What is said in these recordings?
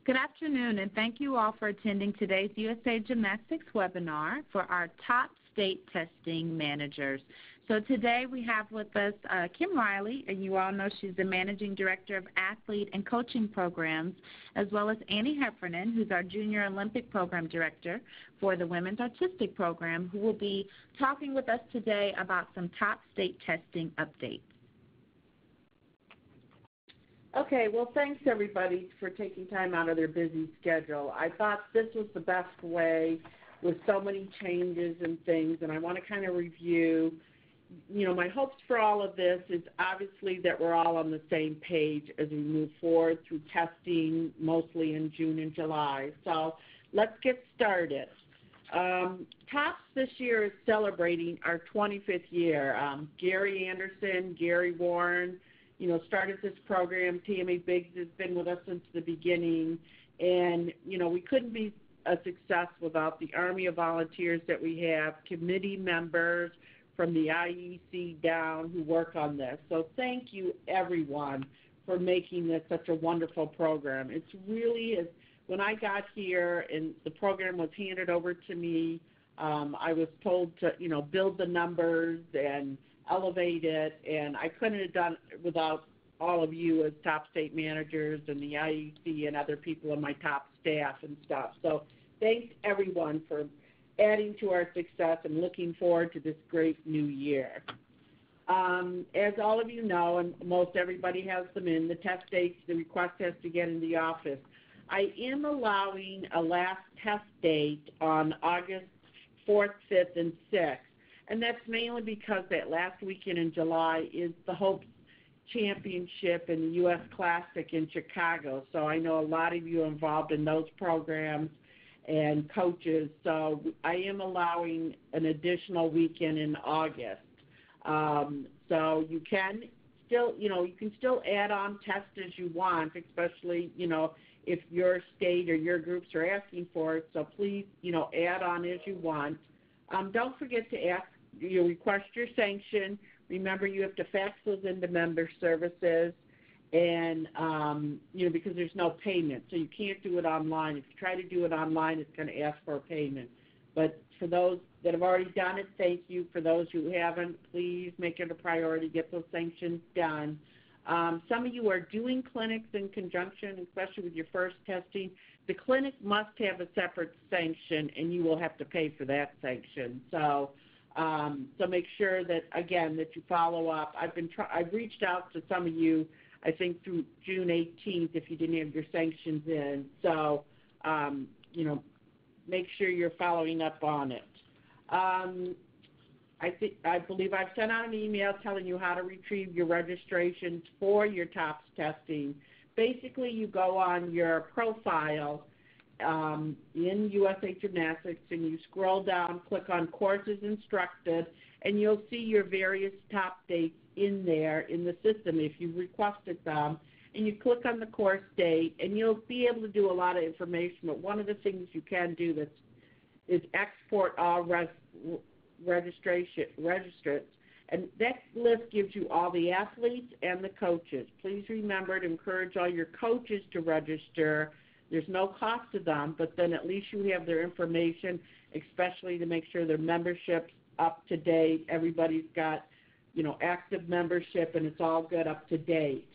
Good afternoon, and thank you all for attending today's USA Gymnastics webinar for our top state testing managers. So today we have with us Kim Riley, and you all know she's the Managing Director of Athlete and Coaching Programs, as well as Annie Heffernan, who's our Junior Olympic Program Director for the Women's Artistic Program, who will be talking with us today about some top state testing updates. Okay, well, thanks everybody for taking time out of their busy schedule. I thought this was the best way with so many changes and things, and I want to kind of review. You know, my hopes for all of this is obviously that we're all on the same page as we move forward through testing, mostly in June and July. So let's get started. TOPS this year is celebrating our 25th year. Gary Anderson, Gary Warren, you know, started this program. Tammy Biggs has been with us since the beginning. And, you know, we couldn't be a success without the army of volunteers that we have, committee members from the IEC down who work on this. So thank you, everyone, for making this such a wonderful program. It's really, when I got here and the program was handed over to me, I was told to, you know, build the numbers and elevate it, and I couldn't have done it without all of you as top state managers and the IEC and other people on my top staff and stuff. So thanks everyone for adding to our success and looking forward to this great new year. As all of you know, and most everybody has them in, the test dates, the request has to get in the office. I am allowing a last test date on August 4th, 5th, and 6th. And that's mainly because that last weekend in July is the Hopes Championship and the U.S. Classic in Chicago. So I know a lot of you are involved in those programs and coaches. So I am allowing an additional weekend in August. So you can still, you know, you can still add on tests as you want, especially, you know, if your state or your groups are asking for it. So please, you know, add on as you want. Don't forget to ask. You request your sanction. Remember, you have to fax those into member services, and you know, because there's no payment, so you can't do it online. If you try to do it online, it's going to ask for a payment. But for those that have already done it, thank you. For those who haven't, please make it a priority. Get those sanctions done. Some of you are doing clinics in conjunction, especially with your first testing. The clinic must have a separate sanction, and you will have to pay for that sanction. So make sure that, again, that you follow up. I've reached out to some of you, I think through June 18th, if you didn't have your sanctions in. So, you know, make sure you're following up on it. I believe I've sent out an email telling you how to retrieve your registrations for your TOPS testing. Basically, you go on your profile in USA Gymnastics, and you scroll down, click on Courses Instructed, and you'll see your various top dates in there in the system if you requested them. And you click on the course date, and you'll be able to do a lot of information. But one of the things you can do is export all registrants, and that list gives you all the athletes and the coaches. Please remember to encourage all your coaches to register. There's no cost to them, but then at least you have their information, especially to make sure their membership's up to date. Everybody's got, you know, active membership, and it's all good up to date.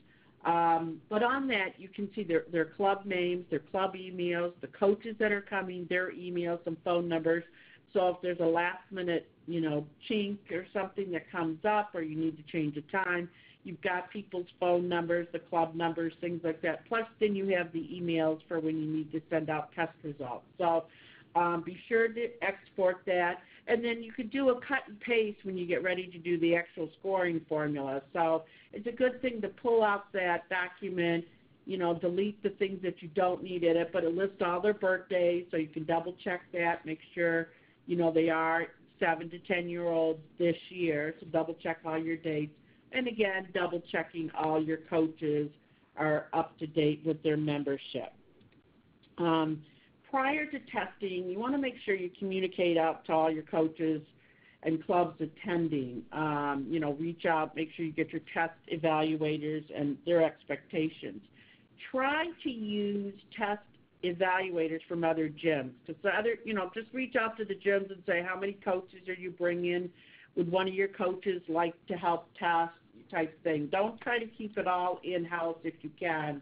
But on that, you can see their club names, their club emails, the coaches that are coming, their emails, some phone numbers. So if there's a last-minute, you know, chink or something that comes up, or you need to change a time, you've got people's phone numbers, the club numbers, things like that. Plus, then you have the emails for when you need to send out test results. So be sure to export that. And then you could do a cut and paste when you get ready to do the actual scoring formula. So it's a good thing to pull out that document, you know, delete the things that you don't need in it, but it lists all their birthdays, so you can double-check that, make sure, you know, they are 7 to 10-year-olds this year, so double-check all your dates. And again, double-checking all your coaches are up to date with their membership. Prior to testing, you want to make sure you communicate out to all your coaches and clubs attending. You know, reach out, make sure you get your test evaluators and their expectations. Try to use test evaluators from other gyms. Because the other, just reach out to the gyms and say, how many coaches are you bringing? Would one of your coaches like to help test type thing? Don't try to keep it all in-house if you can.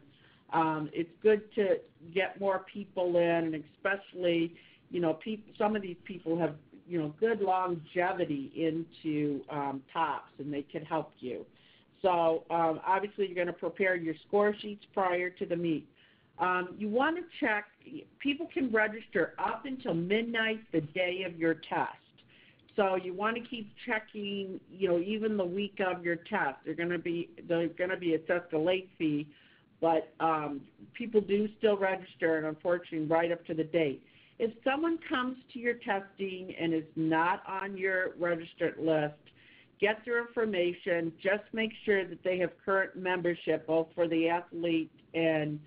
It's good to get more people in, and especially, some of these people have, good longevity into TOPS, and they can help you. So obviously you're going to prepare your score sheets prior to the meet. You want to check, people can register up until midnight the day of your test. So you want to keep checking, even the week of your test. They're going to be assessed a late fee, but people do still register, and unfortunately right up to the date. If someone comes to your testing and is not on your registered list, get their information. Just make sure that they have current membership, both for the athlete and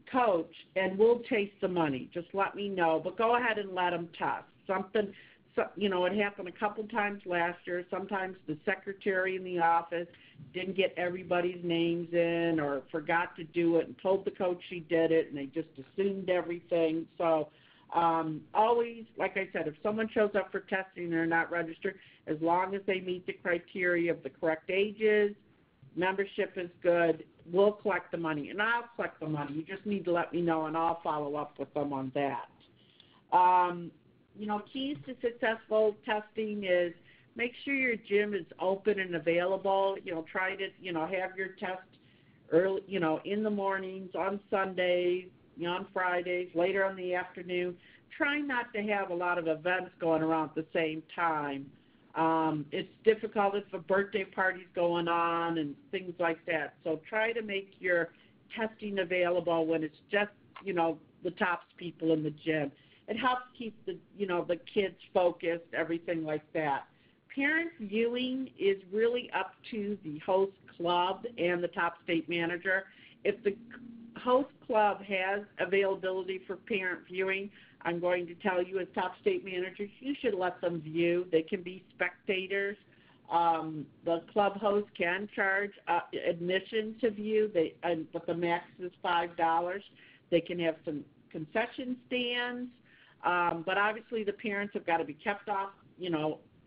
coach, and we'll chase the money. Just let me know, but go ahead and let them test. It happened a couple times last year. Sometimes the secretary in the office didn't get everybody's names in or forgot to do it and told the coach she did it, and they just assumed everything. So always, like I said, if someone shows up for testing and they're not registered, as long as they meet the criteria of the correct ages, membership is good, we'll collect the money. And I'll collect the money. You just need to let me know, and I'll follow up with them on that. Keys to successful testing is make sure your gym is open and available. Try to, have your test early, in the mornings, on Sundays, on Fridays, later in the afternoon. Try not to have a lot of events going around at the same time. It's difficult if a birthday party's going on and things like that. So try to make your testing available when it's just, the TOPS people in the gym. It helps keep the kids focused, everything like that. Parent viewing is really up to the host club and the TOPS state manager. If the host club has availability for parent viewing, I'm going to tell you as TOPS state managers, you should let them view. They can be spectators. The club host can charge admission to view, but the max is $5. They can have some concession stands. But obviously the parents have got to be kept off,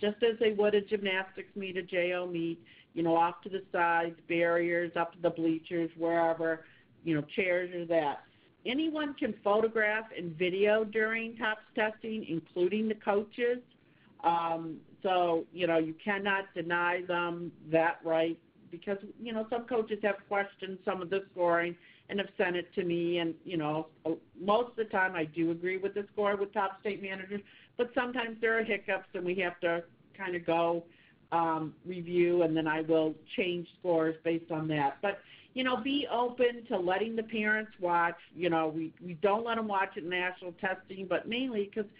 just as they would a gymnastics meet, a JO meet, off to the sides, barriers, up to the bleachers, wherever, chairs or that. Anyone can photograph and video during TOPS testing, including the coaches. So, you cannot deny them that right because, some coaches have questioned some of the scoring and have sent it to me, and, most of the time I do agree with the score with TOPS state managers, but sometimes there are hiccups and we have to kind of go review, and then I will change scores based on that. But, be open to letting the parents watch. We don't let them watch at national testing, but mainly because,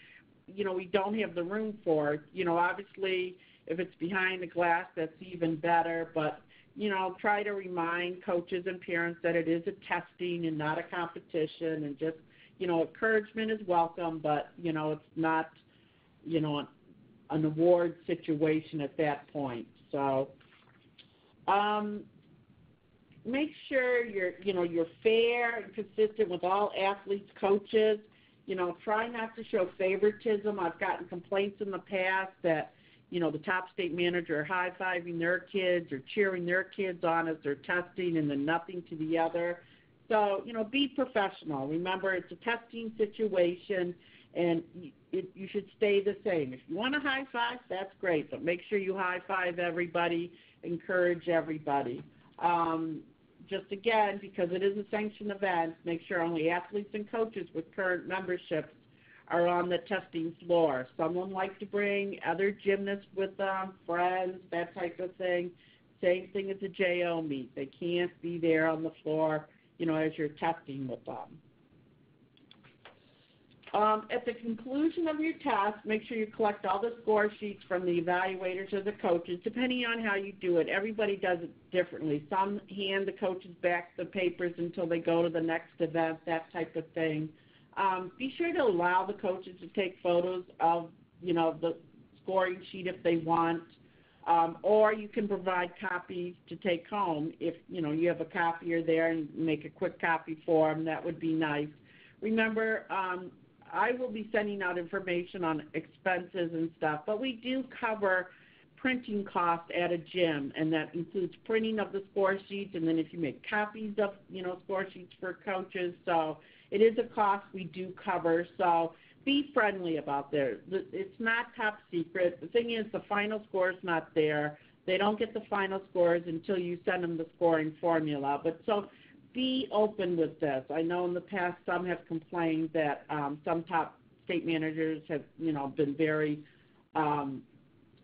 we don't have the room for it. Obviously, if it's behind the glass, that's even better, but try to remind coaches and parents that it is a testing and not a competition, and just, encouragement is welcome, but, it's not, an award situation at that point. So make sure you're fair and consistent with all athletes, coaches. Try not to show favoritism. I've gotten complaints in the past that, the TOPS state manager are high-fiving their kids or cheering their kids on as they're testing and then nothing to the other. So, be professional. Remember, it's a testing situation, and you should stay the same. If you want to high-five, that's great, but make sure you high-five everybody, encourage everybody. Just again, because it is a sanctioned event, make sure only athletes and coaches with current memberships are on the testing floor. Someone like to bring other gymnasts with them, friends, that type of thing. Same thing as a JO meet. They can't be there on the floor, as you're testing with them. At the conclusion of your test, make sure you collect all the score sheets from the evaluators or the coaches, depending on how you do it. Everybody does it differently. Some hand the coaches back the papers until they go to the next event, that type of thing. Be sure to allow the coaches to take photos of, the scoring sheet if they want, or you can provide copies to take home if, you have a copier there and make a quick copy for them. That would be nice. Remember, I will be sending out information on expenses and stuff, but we do cover printing costs at a gym, and that includes printing of the score sheets, and then if you make copies of, score sheets for coaches. So it is a cost we do cover. So be friendly about that. It's not top secret. The thing is, the final score is not there. They don't get the final scores until you send them the scoring formula. But so be open with this. I know in the past some have complained that some top state managers have, been very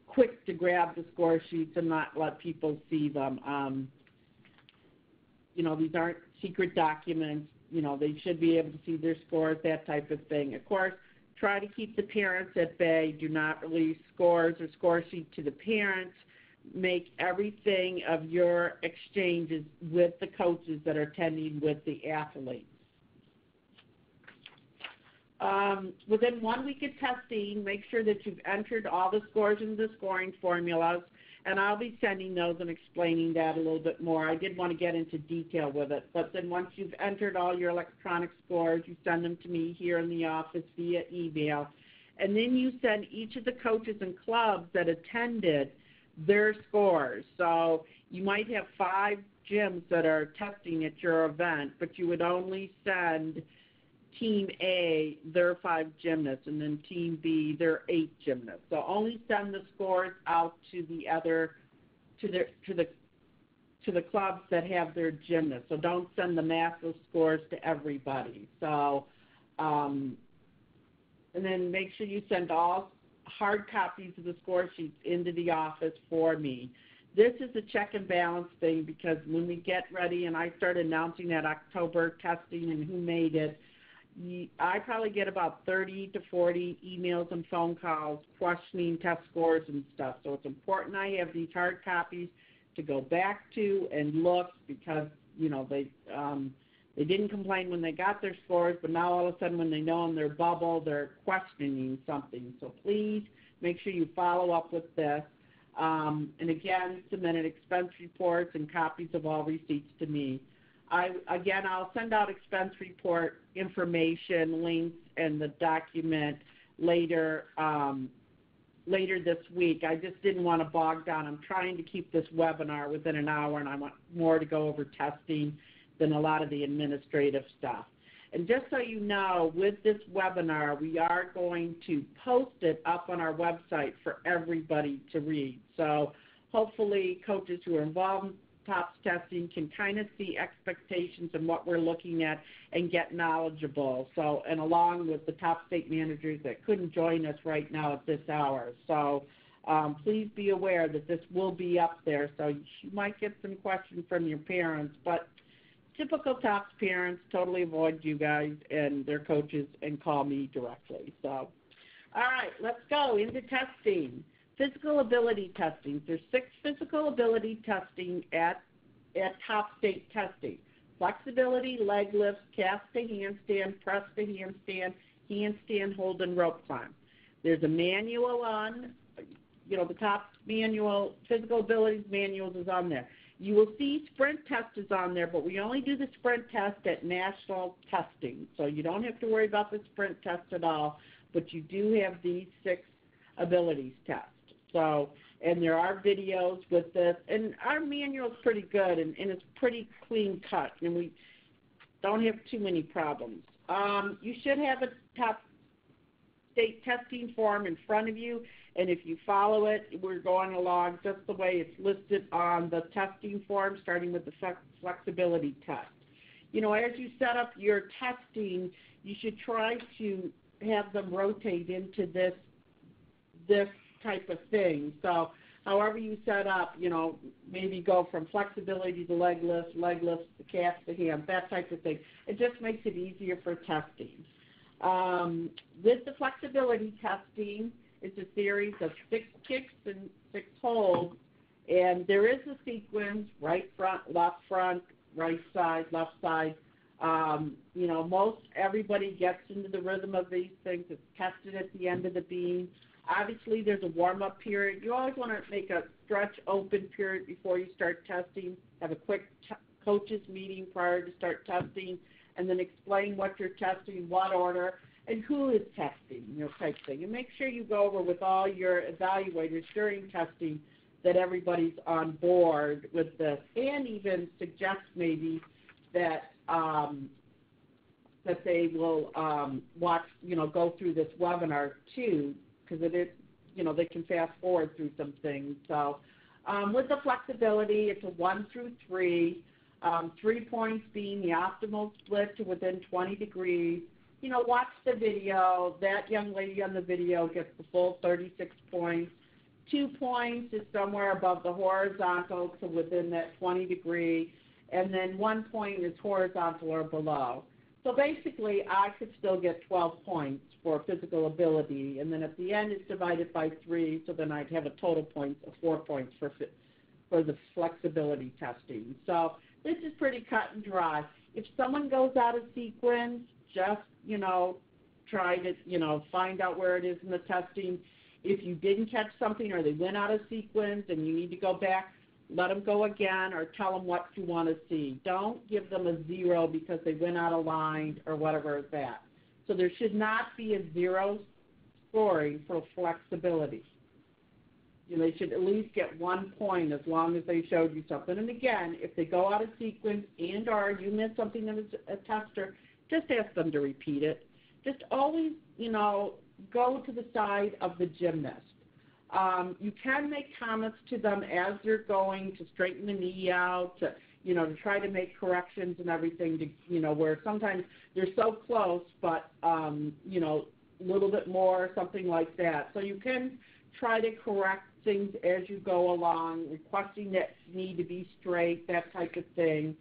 quick to grab the score sheets and not let people see them. These aren't secret documents. They should be able to see their scores, that type of thing. Of course, try to keep the parents at bay. Do not release scores or score sheets to the parents. Make everything of your exchanges with the coaches that are attending with the athletes. Within 1 week of testing, make sure that you've entered all the scores into the scoring formulas, and I'll be sending those and explaining that a little bit more. I did want to get into detail with it, but then once you've entered all your electronic scores, you send them to me here in the office via email, and then you send each of the coaches and clubs that attended their scores. So you might have 5 gyms that are testing at your event, but you would only send Team A their 5 gymnasts, and then Team B their 8 gymnasts. So only send the scores out to the other, to the clubs that have their gymnasts. So don't send the massive scores to everybody. So, and then make sure you send all hard copies of the score sheets into the office for me. This is a check and balance thing, because when we get ready and I start announcing that October testing and who made it, I probably get about 30 to 40 emails and phone calls questioning test scores and stuff. So it's important I have these hard copies to go back to and look, because, they didn't complain when they got their scores, but now all of a sudden when they know in their bubble, they're questioning something. So please make sure you follow up with this. And again, submit expense reports and copies of all receipts to me. I'll send out expense report information, links, and the document later this week. I just didn't want to bog down. I'm trying to keep this webinar within an hour, and I want more to go over testing than a lot of the administrative stuff. And just so you know, with this webinar, we are going to post it up on our website for everybody to read. So hopefully coaches who are involved in TOPS testing can kind of see expectations and what we're looking at and get knowledgeable. So, and along with the top state managers that couldn't join us right now at this hour. So please be aware that this will be up there. So you might get some questions from your parents, but typical TOPS parents totally avoid you guys and their coaches and call me directly. So, all right, let's go into testing. Physical ability testing. There's 6 physical ability testing at top state testing. Flexibility, leg lifts, cast to handstand, press to handstand, hold, and rope climb. There's a manual on, the top manual, physical abilities manuals is on there. You will see sprint test is on there, but we only do the sprint test at national testing. So you don't have to worry about the sprint test at all, but you do have these 6 abilities tests. So, and there are videos with this, and our manual is pretty good, and it's pretty clean cut, and we don't have too many problems. You should have a top state testing form in front of you, and if you follow it, we're going along just the way it's listed on the testing form, starting with the flexibility test. As you set up your testing, you should try to have them rotate into this type of thing. So however you set up, maybe go from flexibility to leg lifts to cast to hand, that type of thing. It just makes it easier for testing. With the flexibility testing, it's a series of 6 kicks and 6 holds, and there is a sequence: right front, right side, left side. Most everybody gets into the rhythm of these things. It's tested at the end of the beam. Obviously, there's a warm-up period. You always want to make a stretch open period before you start testing. Have a quick coaches meeting prior to start testing, and then explain what you're testing, what order, and who is testing, type thing. And make sure you go over with all your evaluators during testing that everybody's on board with this, and even suggest maybe that that they will watch, go through this webinar too, because it is, they can fast forward through some things. So with the flexibility, it's a 1 through 3, 3 points being the optimal split to within 20 degrees. Watch the video. That young lady on the video gets the full 36 points. 2 points is somewhere above the horizontal to within that 20 degree, and then 1 point is horizontal or below. So basically, I could still get 12 points for physical ability, and then at the end it's divided by 3, so then I'd have a total points of 4 points for the flexibility testing. So this is pretty cut and dry. If someone goes out of sequence, just, try to, find out where it is in the testing. If you didn't catch something or they went out of sequence and you need to go back, let them go again or tell them what you want to see. Don't give them a 0 because they went out of line or whatever is that. So there should not be a 0 scoring for flexibility. They should at least get 1 point as long as they showed you something. And again, if they go out of sequence and or you miss something as a tester, just ask them to repeat it. Just always, go to the side of the gymnast. You can make comments to them as they're going to straighten the knee out, to try to make corrections and everything, to, where sometimes they're so close, but, a little bit more, something like that. So you can try to correct things as you go along, requesting that knee to be straight, that type of thing.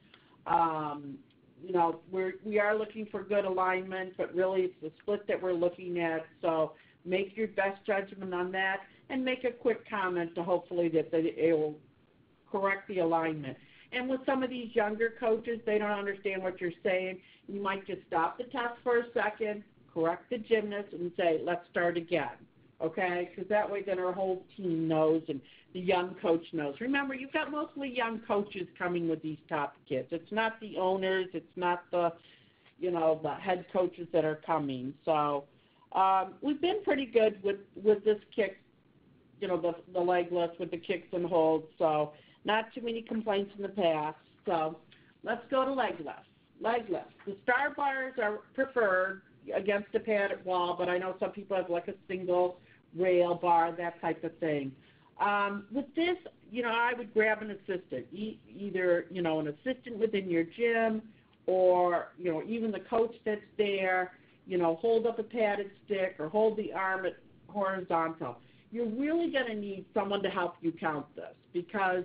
We are looking for good alignment, but really it's the split that we're looking at. So make your best judgment on that and make a quick comment to hopefully that it will correct the alignment. And with some of these younger coaches, they don't understand what you're saying. You might just stop the test for a second, correct the gymnast, and say, let's start again, okay? Because that way then our whole team knows and the young coach knows. Remember, you've got mostly young coaches coming with these top kids. It's not the owners. It's not the, the head coaches that are coming. So we've been pretty good with this kick, the leg lift with the kicks and holds. So not too many complaints in the past. So let's go to leg lift. Leg lift. The star bars are preferred against a padded wall, but I know some people have like a single rail bar, that type of thing. With this, I would grab an assistant, either, an assistant within your gym or, even the coach that's there, hold up a padded stick or hold the arm at horizontal. You're really going to need someone to help you count this because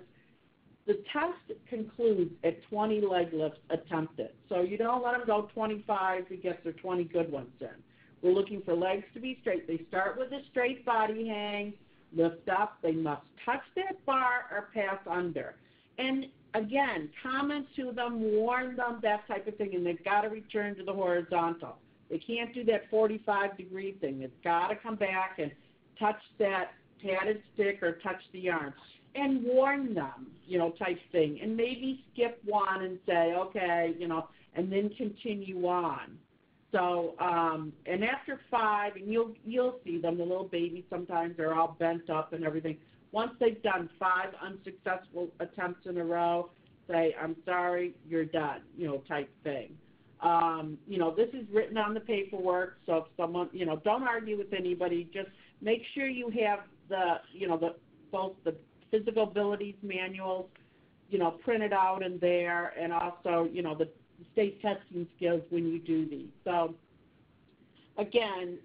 the test concludes at 20 leg lifts attempted. So you don't let them go 25 to get their 20 good ones in. We're looking for legs to be straight. They start with a straight body hang, lift up. They must touch that bar or pass under. And again, comment to them, warn them, that type of thing, and they've got to return to the horizontal. They can't do that 45-degree thing. It's got to come back and touch that padded stick or touch the arm. And warn them, type thing. And maybe skip one and say, okay, and then continue on. So, and after 5, and you'll see them, the little babies sometimes are all bent up and everything. Once they've done 5 unsuccessful attempts in a row, say, I'm sorry, you're done, type thing. This is written on the paperwork, so if someone, don't argue with anybody. Just make sure you have both the physical abilities manuals, printed out in there, and also, the state testing skills when you do these. So, again,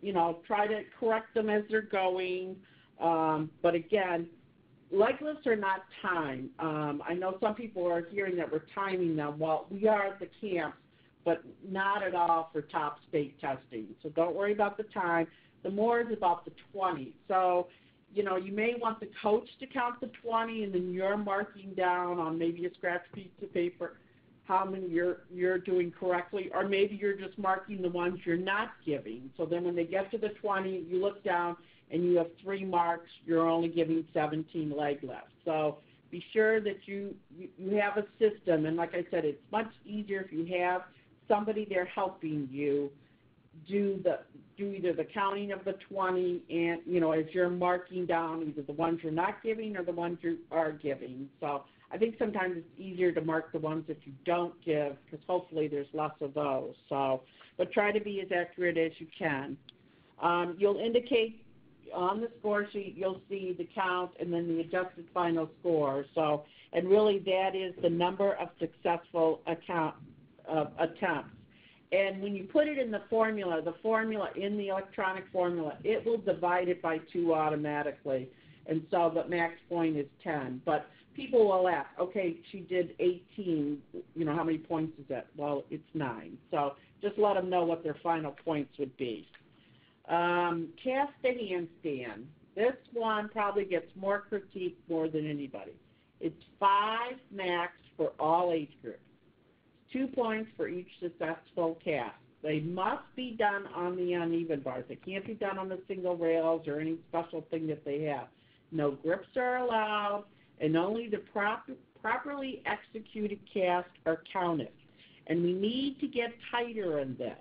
try to correct them as they're going. But, again, leg lifts are not timed. I know some people are hearing that we're timing them. Well, we are at the camps, but not at all for top state testing. So don't worry about the time. The more is about the 20. So, you may want the coach to count the 20, and then you're marking down on maybe a scratch piece of paper how many you're doing correctly, or maybe you're just marking the ones you're not giving. So then when they get to the 20, you look down and you have 3 marks. You're only giving 17 leg lifts. So Be sure that you have a system, and like I said, it's much easier if you have somebody there helping you do either the counting of the 20 and, as you're marking down either the ones you're not giving or the ones you are giving. So I think sometimes it's easier to mark the ones that you don't give because hopefully there's less of those. So, but try to be as accurate as you can. You'll indicate on the score sheet, you'll see the count and then the adjusted final score. So, and really that is the number of successful attempts. And when you put it in the formula in the electronic formula, it will divide it by 2 automatically. And so the max point is 10. But people will ask, okay, she did 18, how many points is that? Well, it's 9. So just let them know what their final points would be. Cast the handstand. This one probably gets more critique more than anybody. It's 5 max for all age groups. 2 points for each successful cast. They must be done on the uneven bars. They can't be done on the single rails or any special thing that they have. No grips are allowed, and only the properly executed casts are counted. And we need to get tighter in this.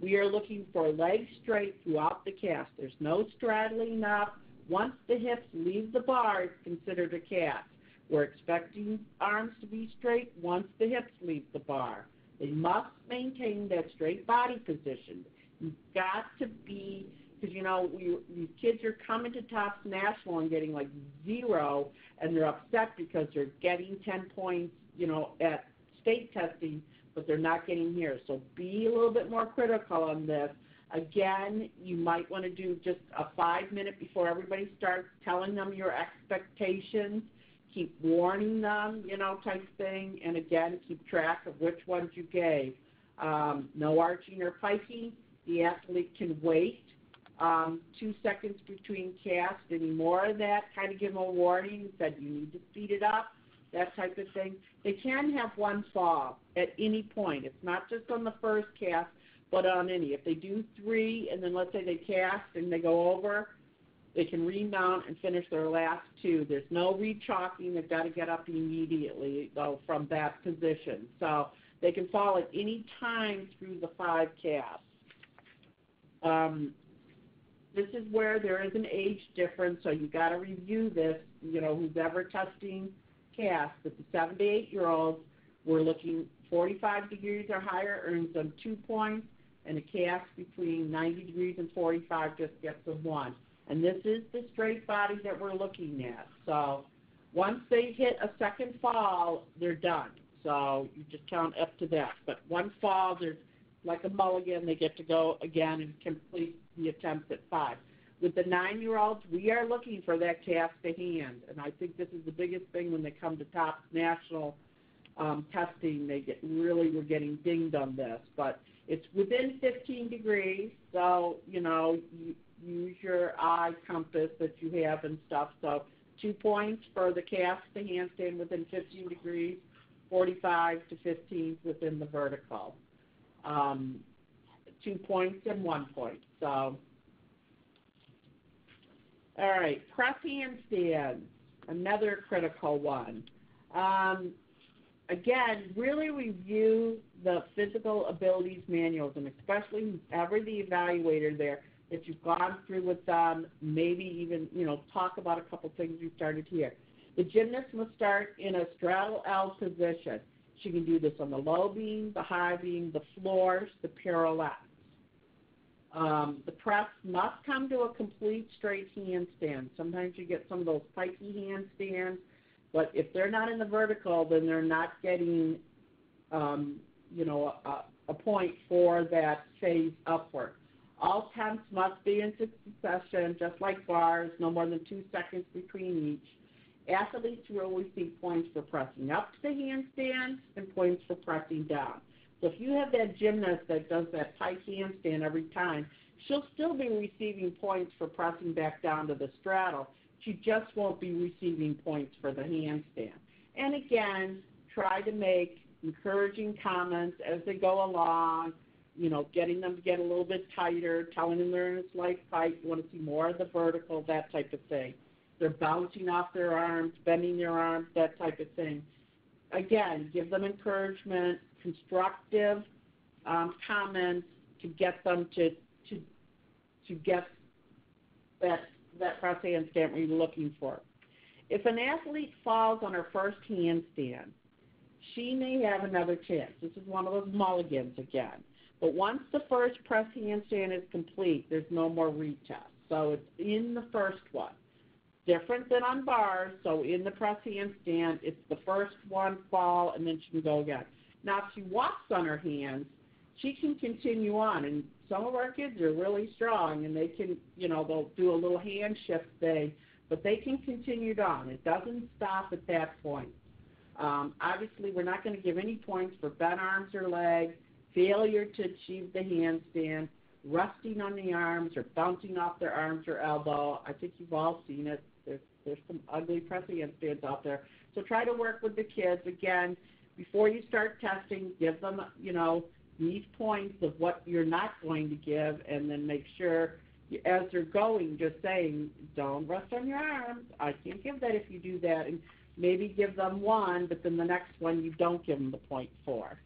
We are looking for legs straight throughout the cast. There's no straddling up. Once the hips leave the bar, it's considered a cast. We're expecting arms to be straight once the hips leave the bar. They must maintain that straight body position. You've got to be, because, these kids are coming to Tops National and getting like 0, and they're upset because they're getting 10 points, at state testing, but they're not getting here. So be a little bit more critical on this. Again, you might want to do just a 5-minute before everybody starts, telling them your expectations. Keep warning them, type thing, and again, keep track of which ones you gave. No arching or piking. The athlete can wait 2 seconds between casts. Any more of that, kind of give them a warning, said you need to speed it up, that type of thing. They can have one fall at any point. It's not just on the first cast, but on any. If they do 3 and then let's say they cast and they go over, they can remount and finish their last 2. There's no rechalking. They've got to get up immediately, though, from that position. So they can fall at any time through the 5 casts. This is where there is an age difference, so you've got to review this. Who's ever testing casts, with the 7 to 8-year-olds, we're looking 45 degrees or higher earns them 2 points, and a cast between 90 degrees and 45 just gets them 1. And this is the straight body that we're looking at. So once they hit a second fall, they're done. So you just count up to that. But one fall, there's like a mulligan. They get to go again and complete the attempt at 5. With the 9-year-olds, we are looking for that cast to hand. And I think this is the biggest thing when they come to Tops National testing. We're getting dinged on this. But it's within 15 degrees, so, use your eye compass that you have and stuff. So 2 points for the cast to handstand within 15 degrees, 45 to 15 within the vertical. 2 points and 1 point. So, all right, press handstand, another critical one. Again, really review the physical abilities manuals, and especially whoever the evaluator there, that you've gone through with them, maybe even, talk about a couple things you started here. The gymnast must start in a straddle L position. She can do this on the low beam, the high beam, the floors, the pirouettes. The press must come to a complete straight handstand. Sometimes you get some of those pikey handstands, but if they're not in the vertical, then they're not getting, a point for that phase upward. All attempts must be in succession, just like bars, no more than 2 seconds between each. Athletes will receive points for pressing up to the handstand and points for pressing down. So if you have that gymnast that does that pike handstand every time, she'll still be receiving points for pressing back down to the straddle. She just won't be receiving points for the handstand. And again, try to make encouraging comments as they go along, getting them to get a little bit tighter, telling them they're in a slight fight, you want to see more of the vertical, that type of thing. they're bouncing off their arms, bending their arms, that type of thing. Again, give them encouragement, constructive comments to get them to get that press handstand we're looking for. If an athlete falls on her first handstand, she may have another chance. This is one of those mulligans again. But once the first press handstand is complete, there's no more retest. So it's in the first one. Different than on bars, so in the press handstand, it's the first one fall, and then she can go again. Now, if she walks on her hands, she can continue on. And some of our kids are really strong, and they can, they'll do a little hand shift thing, but they can continue on. It doesn't stop at that point. Obviously, we're not going to give any points for bent arms or legs, failure to achieve the handstand, resting on the arms or bouncing off their arms or elbow. I think you've all seen it. There's some ugly press handstands out there. So try to work with the kids. Again, before you start testing, give them, these points of what you're not going to give, and then make sure as they're going, just saying, don't rest on your arms. I can't give that if you do that. And maybe give them one, but then the next one you don't give them the point for.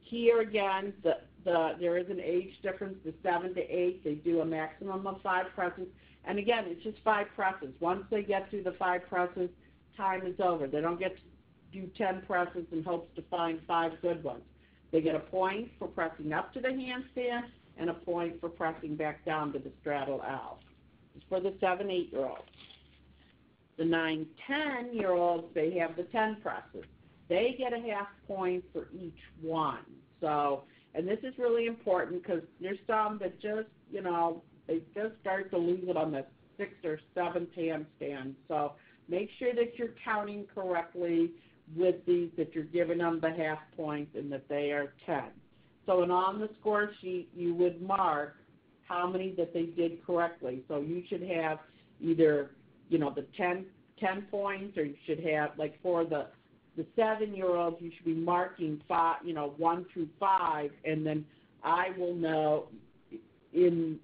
Here again, there is an age difference, the 7 to 8. They do a maximum of 5 presses. And again, it's just 5 presses. Once they get through the 5 presses, time is over. They don't get to do 10 presses in hopes to find 5 good ones. They get a point for pressing up to the handstand and a point for pressing back down to the straddle L. It's for the 7, 8-year-olds. The 9, 10-year-olds, they have the 10 presses. They get a half point for each one. So, and this is really important because there's some that just, they just start to lose it on the 6th or 7th handstand. So make sure that you're counting correctly with these, that you're giving them the half points and that they are 10. So, and on the score sheet, you would mark how many that they did correctly. So you should have either, the 10 points, or you should have, like for the 7-year-olds, you should be marking 1 through 5, and then I will know when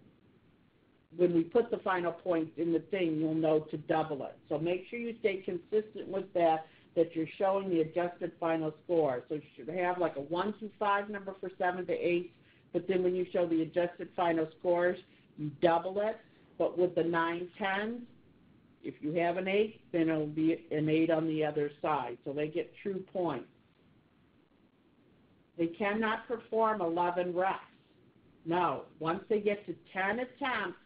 we put the final points in the thing, you'll know to double it. So make sure you stay consistent with that you're showing the adjusted final score. So you should have like a 1 through 5 number for 7 to 8, but then when you show the adjusted final scores, you double it. But with the 9, 10s, if you have an 8, then it'll be an 8 on the other side. So they get true points. They cannot perform 11 reps. No, once they get to 10 attempts,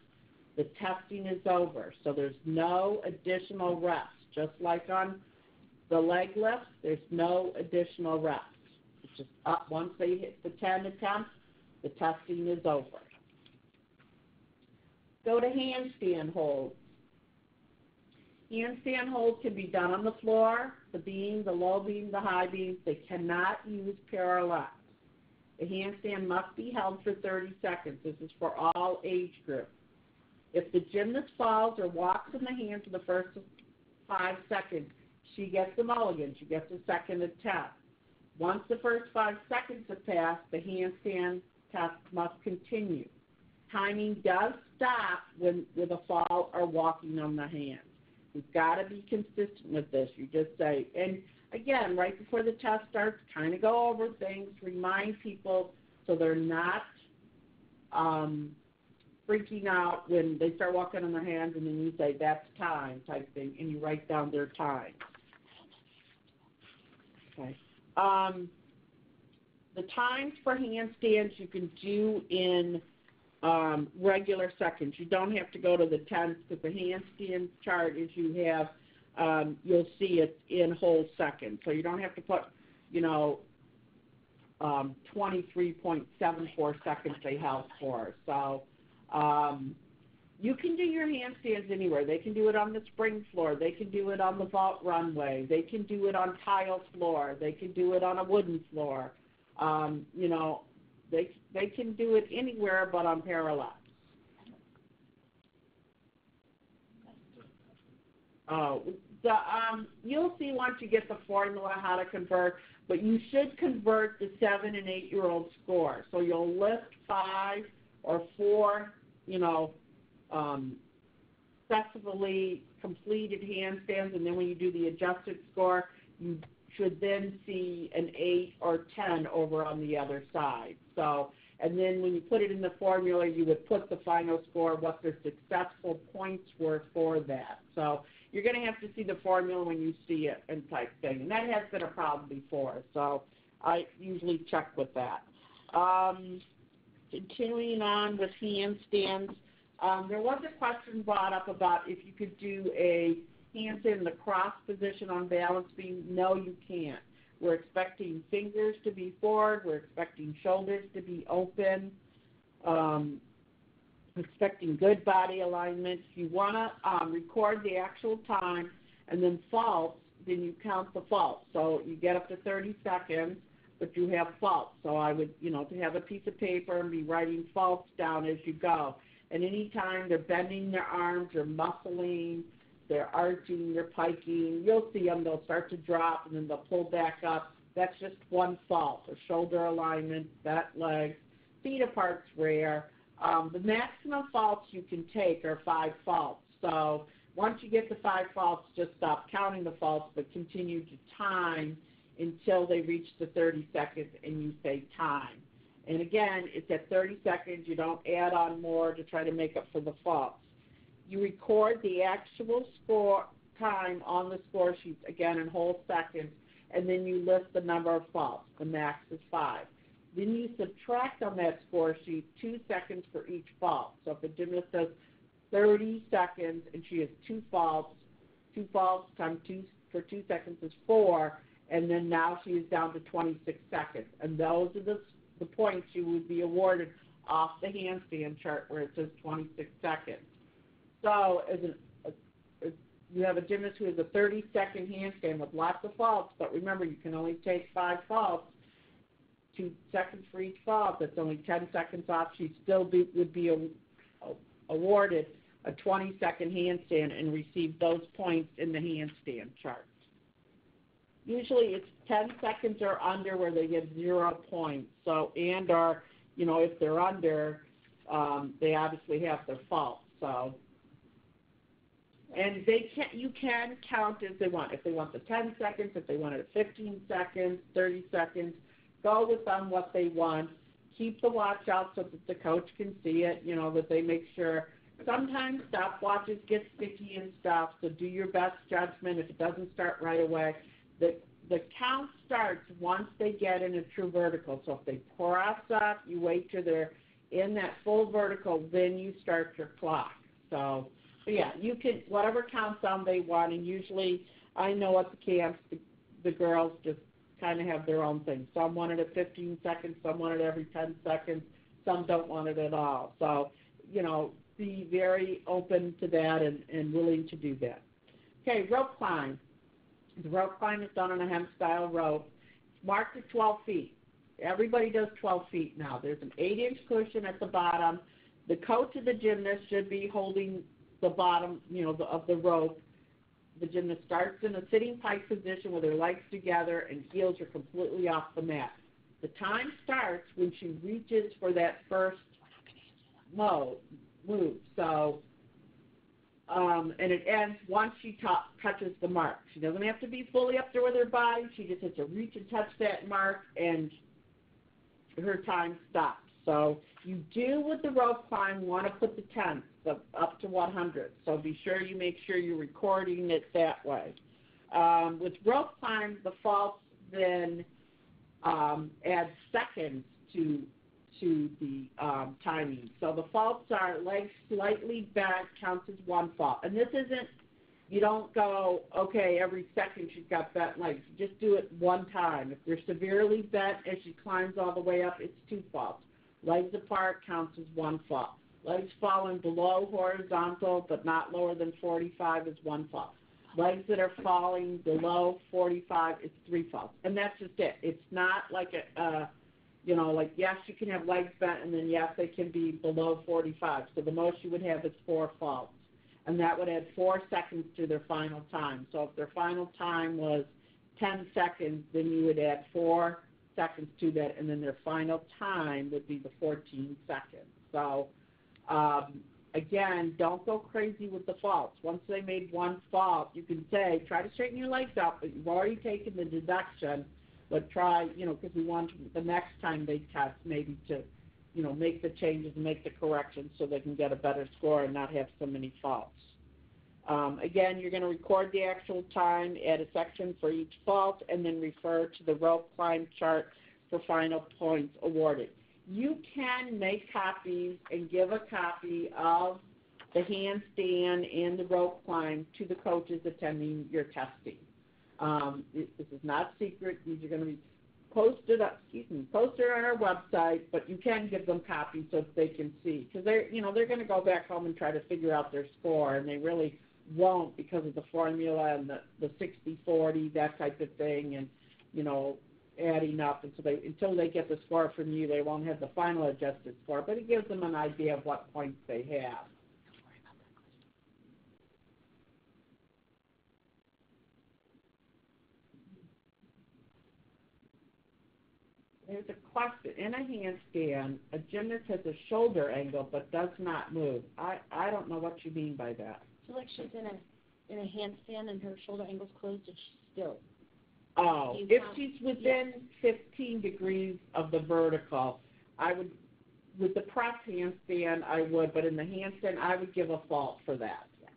the testing is over. So there's no additional reps. Just like on the leg lift, there's no additional reps. It's just up. Once they hit the 10 attempts, the testing is over. Go to handstand holds. Handstand holds can be done on the floor, the beam, the low beam, the high beam. They cannot use parallel. The handstand must be held for 30 seconds. This is for all age groups. If the gymnast falls or walks in the hand for the first 5 seconds, she gets a mulligan. She gets a second attempt. Once the first 5 seconds have passed, the handstand test must continue. Timing does stop with a fall or walking on the hands. You've got to be consistent with this. You just say, and again, right before the test starts, kind of go over things, remind people so they're not freaking out when they start walking on their hands, and then you say, that's time type thing, and you write down their time. Okay. The times for handstands you can do in regular seconds. You don't have to go to the tenths, because the handstand chart is you have, you'll see it in whole seconds. So you don't have to put, 23.74 seconds they held for. So you can do your handstands anywhere. They can do it on the spring floor. They can do it on the vault runway. They can do it on tile floor. They can do it on a wooden floor. They can do it anywhere but on parallel. You'll see once you get the formula how to convert, but you should convert the 7 and 8-year-old score. So you'll lift 5 or 4, successfully completed handstands, and then when you do the adjusted score, you should then see an 8 or 10 over on the other side. So, and then when you put it in the formula, you would put the final score, what the successful points were for that. So you're going to have to see the formula when you see it and type thing. And that has been a problem before, so I usually check with that. Continuing on with handstands, there was a question brought up about if you could do a handstand in the cross position on balance beam. No, you can't. We're expecting fingers to be forward. We're expecting shoulders to be open. Expecting good body alignment. If you want to record the actual time and then faults, then you count the faults. So you get up to 30 seconds, but you have faults. So I would, to have a piece of paper and be writing faults down as you go. And any time they're bending their arms, they're muscling, they're arching, they're piking, you'll see them. They'll start to drop, and then they'll pull back up. That's just one fault. So shoulder alignment, bent legs, feet apart's rare. The maximum faults you can take are 5 faults. So once you get to 5 faults, just stop counting the faults, but continue to time until they reach the 30 seconds and you say time. And again, it's at 30 seconds. You don't add on more to try to make up for the faults. You record the actual score time on the score sheet, again, in whole seconds, and then you list the number of faults. The max is 5. Then you subtract on that score sheet 2 seconds for each fault. So if a gymnast does 30 seconds and she has 2 faults times 2 for 2 seconds is 4, and then now she is down to 26 seconds. And those are the points you would be awarded off the handstand chart where it says 26 seconds. So you have a gymnast who has a 30-second handstand with lots of faults, but remember, you can only take 5 faults, 2 seconds for each fault. That's only 10 seconds off. She still would be awarded a 20-second handstand and receive those points in the handstand chart. Usually it's 10 seconds or under where they get 0 points. So, or, if they're under, they obviously have their fault. So, and you can count as they want. If they want the 10 seconds, if they want it at 15 seconds, 30 seconds, go with them what they want. Keep the watch out so that the coach can see it, that they make sure. Sometimes stopwatches get sticky and stuff, so do your best judgment. If it doesn't start right away, the count starts once they get in a true vertical. So if they cross up, you wait till they're in that full vertical, then you start your clock. So yeah, you can, whatever countdown they want, and usually I know at the camps the girls just kind of have their own thing. Some want it at 15 seconds, some want it every 10 seconds, some don't want it at all. So, be very open to that and willing to do that. Okay, rope climb. The rope climb is done on a hemp-style rope. It's marked at 12 feet. Everybody does 12 feet now. There's an 8-inch cushion at the bottom. The coach of the gymnast should be holding the bottom, of the rope. The gymnast starts in a sitting pike position with her legs together and heels are completely off the mat. The time starts when she reaches for that first move. So, and it ends once she touches the mark. She doesn't have to be fully up there with her body. She just has to reach and touch that mark, and her time stops. So you do with the rope climb want to put the tenths up to 100. So be sure you make sure you're recording it that way. With rope climb, the faults then add seconds to the timing. So the faults are legs slightly bent counts as 1 fault. And this isn't, you don't go, okay, every second she's got bent legs. You just do it one time. If they're severely bent as she climbs all the way up, it's 2 faults. Legs apart counts as 1 fault. Legs falling below horizontal but not lower than 45 is 1 fault. Legs that are falling below 45 is 3 faults. And that's just it. It's not like yes, you can have legs bent, and then yes, they can be below 45. So the most you would have is 4 faults. And that would add 4 seconds to their final time. So if their final time was 10 seconds, then you would add 4 seconds to that, and then their final time would be the 14 seconds. So again, don't go crazy with the faults. Once they made one fault, you can say, try to straighten your legs up, but you've already taken the deduction, but try, because we want the next time they test maybe to, make the changes and make the corrections so they can get a better score and not have so many faults. Again, you're going to record the actual time, add a section for each fault, and then refer to the rope climb chart for final points awarded. You can make copies and give a copy of the handstand and the rope climb to the coaches attending your testing. This is not secret. These are going to be posted on our website, but you can give them copies so that they can see, because they're going to go back home and try to figure out their score, and they really won't because of the formula and the 60-40, that type of thing, and adding up, and so until they get the score from you, they won't have the final adjusted score, but it gives them an idea of what points they have. There's a question. In a handstand, a gymnast has a shoulder angle but does not move. I don't know what you mean by that. So like she's in a handstand and her shoulder angle's closed and she's still. Oh, if she's within 15 degrees of the vertical, I would, with the press handstand, I would, but in the handstand, I would give a fault for that. Yeah.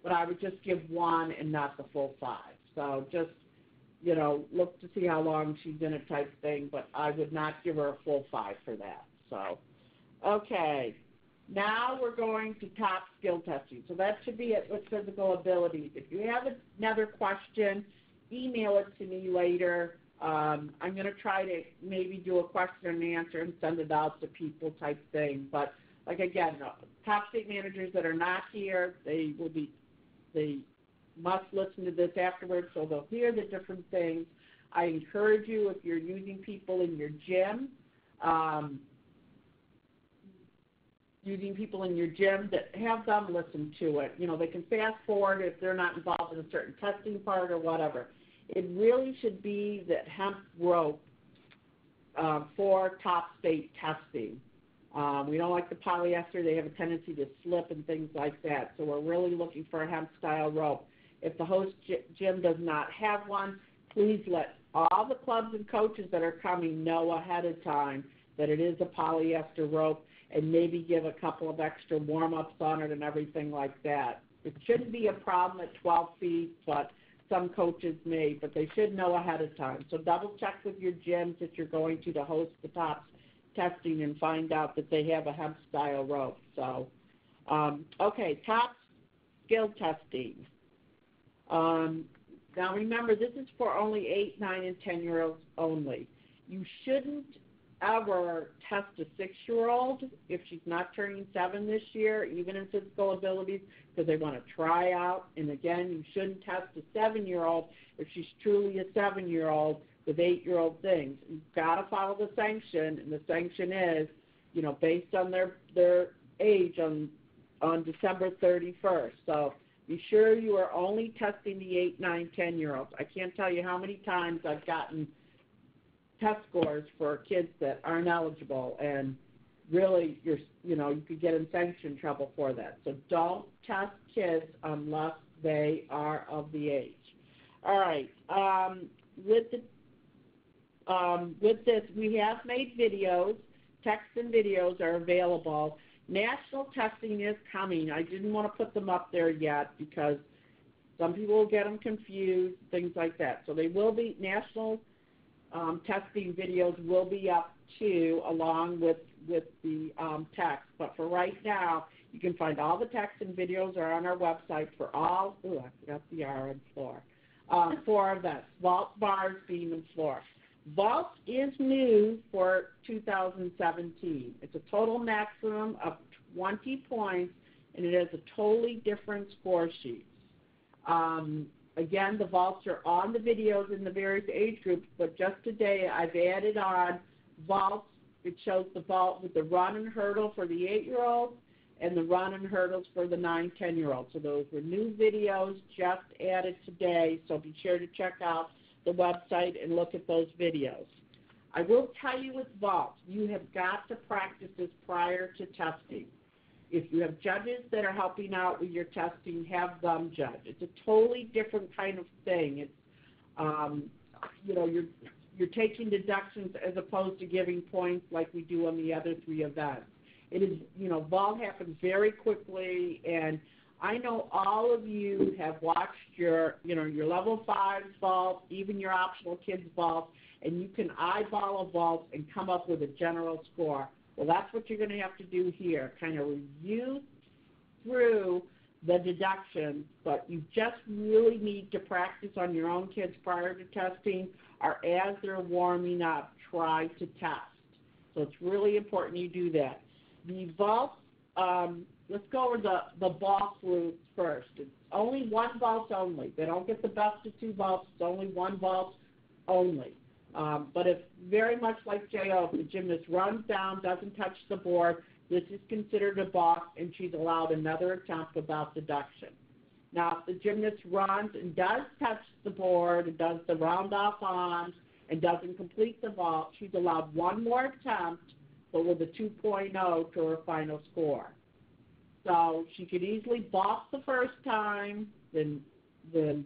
But I would just give one and not the full 5. So just, look to see how long she's in it type thing, but I would not give her a full 5 for that. So, okay. Now we're going to top skill testing. So that should be it with physical abilities. If you have another question, email it to me later. I'm going to try to maybe do a question and answer and send it out to people type thing. But, again, top state managers that are not here, they must listen to this afterwards, so they'll hear the different things. I encourage you, if you're using people in your gym, that have them listen to it. They can fast forward if they're not involved in a certain testing part or whatever. It really should be that hemp rope for top state testing. We don't like the polyester. They have a tendency to slip and things like that. So we're really looking for a hemp-style rope. If the host gym does not have one, please let all the clubs and coaches that are coming know ahead of time that it is a polyester rope, and maybe give a couple of extra warm-ups on it and everything like that. It shouldn't be a problem at 12 feet, but some coaches may, but they should know ahead of time. So double-check with your gyms that you're going to host the top testing and find out that they have a hemp-style rope. So, okay, top skill testing. Now remember, this is for only 8, 9, and 10-year-olds only. You shouldn't ever test a 6-year-old if she's not turning 7 this year, even in physical abilities, because they want to try out. And again, you shouldn't test a 7-year-old if she's truly a 7-year-old with 8-year-old things. You've got to follow the sanction, and the sanction is, based on their age on December 31st. So be sure you are only testing the 8, 9, 10-year-olds. I can't tell you how many times I've gotten test scores for kids that aren't eligible, and really you could get in sanction trouble for that. So don't test kids unless they are of the age. All right. With this, we have made videos. Text and videos are available. National testing is coming. I didn't want to put them up there yet because some people will get them confused, things like that. So they will be national testing videos will be up too, along with the text. But for right now, you can find all the text and videos are on our website for all. Ooh, I forgot the R on floor. 4 events: vault, bars, beam, and floor. Vault is new for 2017. It's a total maximum of 20 points, and it has a totally different score sheet. Again, the vaults are on the videos in the various age groups, but just today I've added on vaults. It shows the vault with the run and hurdle for the 8-year-olds and the run and hurdles for the 9, 10-year-olds. So those were new videos just added today, so be sure to check out the website and look at those videos. I will tell you with vaults, you have got to practice this prior to testing. If you have judges that are helping out with your testing, have them judge. It's a totally different kind of thing. It's, you're taking deductions as opposed to giving points like we do on the other 3 events. It is, vault happens very quickly, and I know all of you have watched your level 5 vault, even your optional kids vault, and you can eyeball a vault and come up with a general score. Well, that's what you're going to have to do here, kind of review through the deductions, but you just really need to practice on your own kids prior to testing, or as they're warming up, try to test. So it's really important you do that. The vault, let's go over the vault route first. It's only one vault only. They don't get the best of 2 vaults. It's only one vault only. But if very much like J.O., if the gymnast runs down, doesn't touch the board, this is considered a balk, and she's allowed another attempt without deduction. Now, if the gymnast runs and does touch the board and does the round-off on and doesn't complete the vault, she's allowed one more attempt, but with a 2.0 to her final score. So she could easily balk the first time, then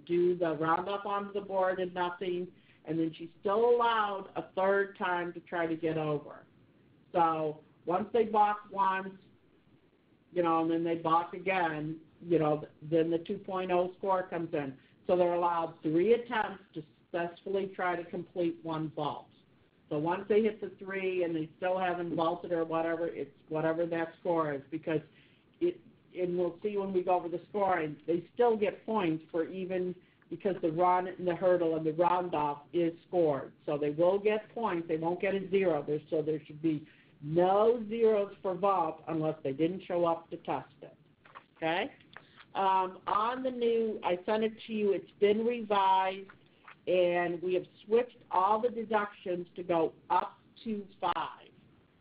do the round-off onto the board and nothing, and then she's still allowed a third time to try to get over. So once they balk once, and then they balk again, then the 2.0 score comes in. So they're allowed 3 attempts to successfully try to complete one vault. So once they hit the 3 and they still haven't vaulted or whatever, it's whatever that score is, because and we'll see when we go over the scoring, they still get points for even because the run and the hurdle and the round-off is scored. So they will get points. They won't get a 0. So there should be no zeros for vault unless they didn't show up to test it. Okay? On the new, I sent it to you. It's been revised, and we have switched all the deductions to go up to 5.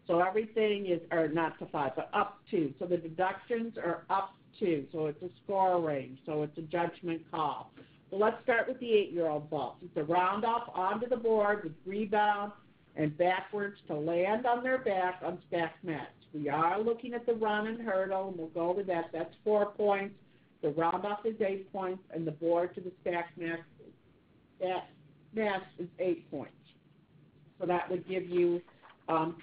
So everything is, or not to 5, but up to. So the deductions are up to. So it's a score range. So it's a judgment call. So let's start with the 8-year-old vault. It's a round-off onto the board with rebound and backwards to land on their back on stacked mats. We are looking at the run and hurdle, and we'll go over that. That's 4 points. The round-off is 8 points, and the board to the stacked mat is 8 points. So that would give you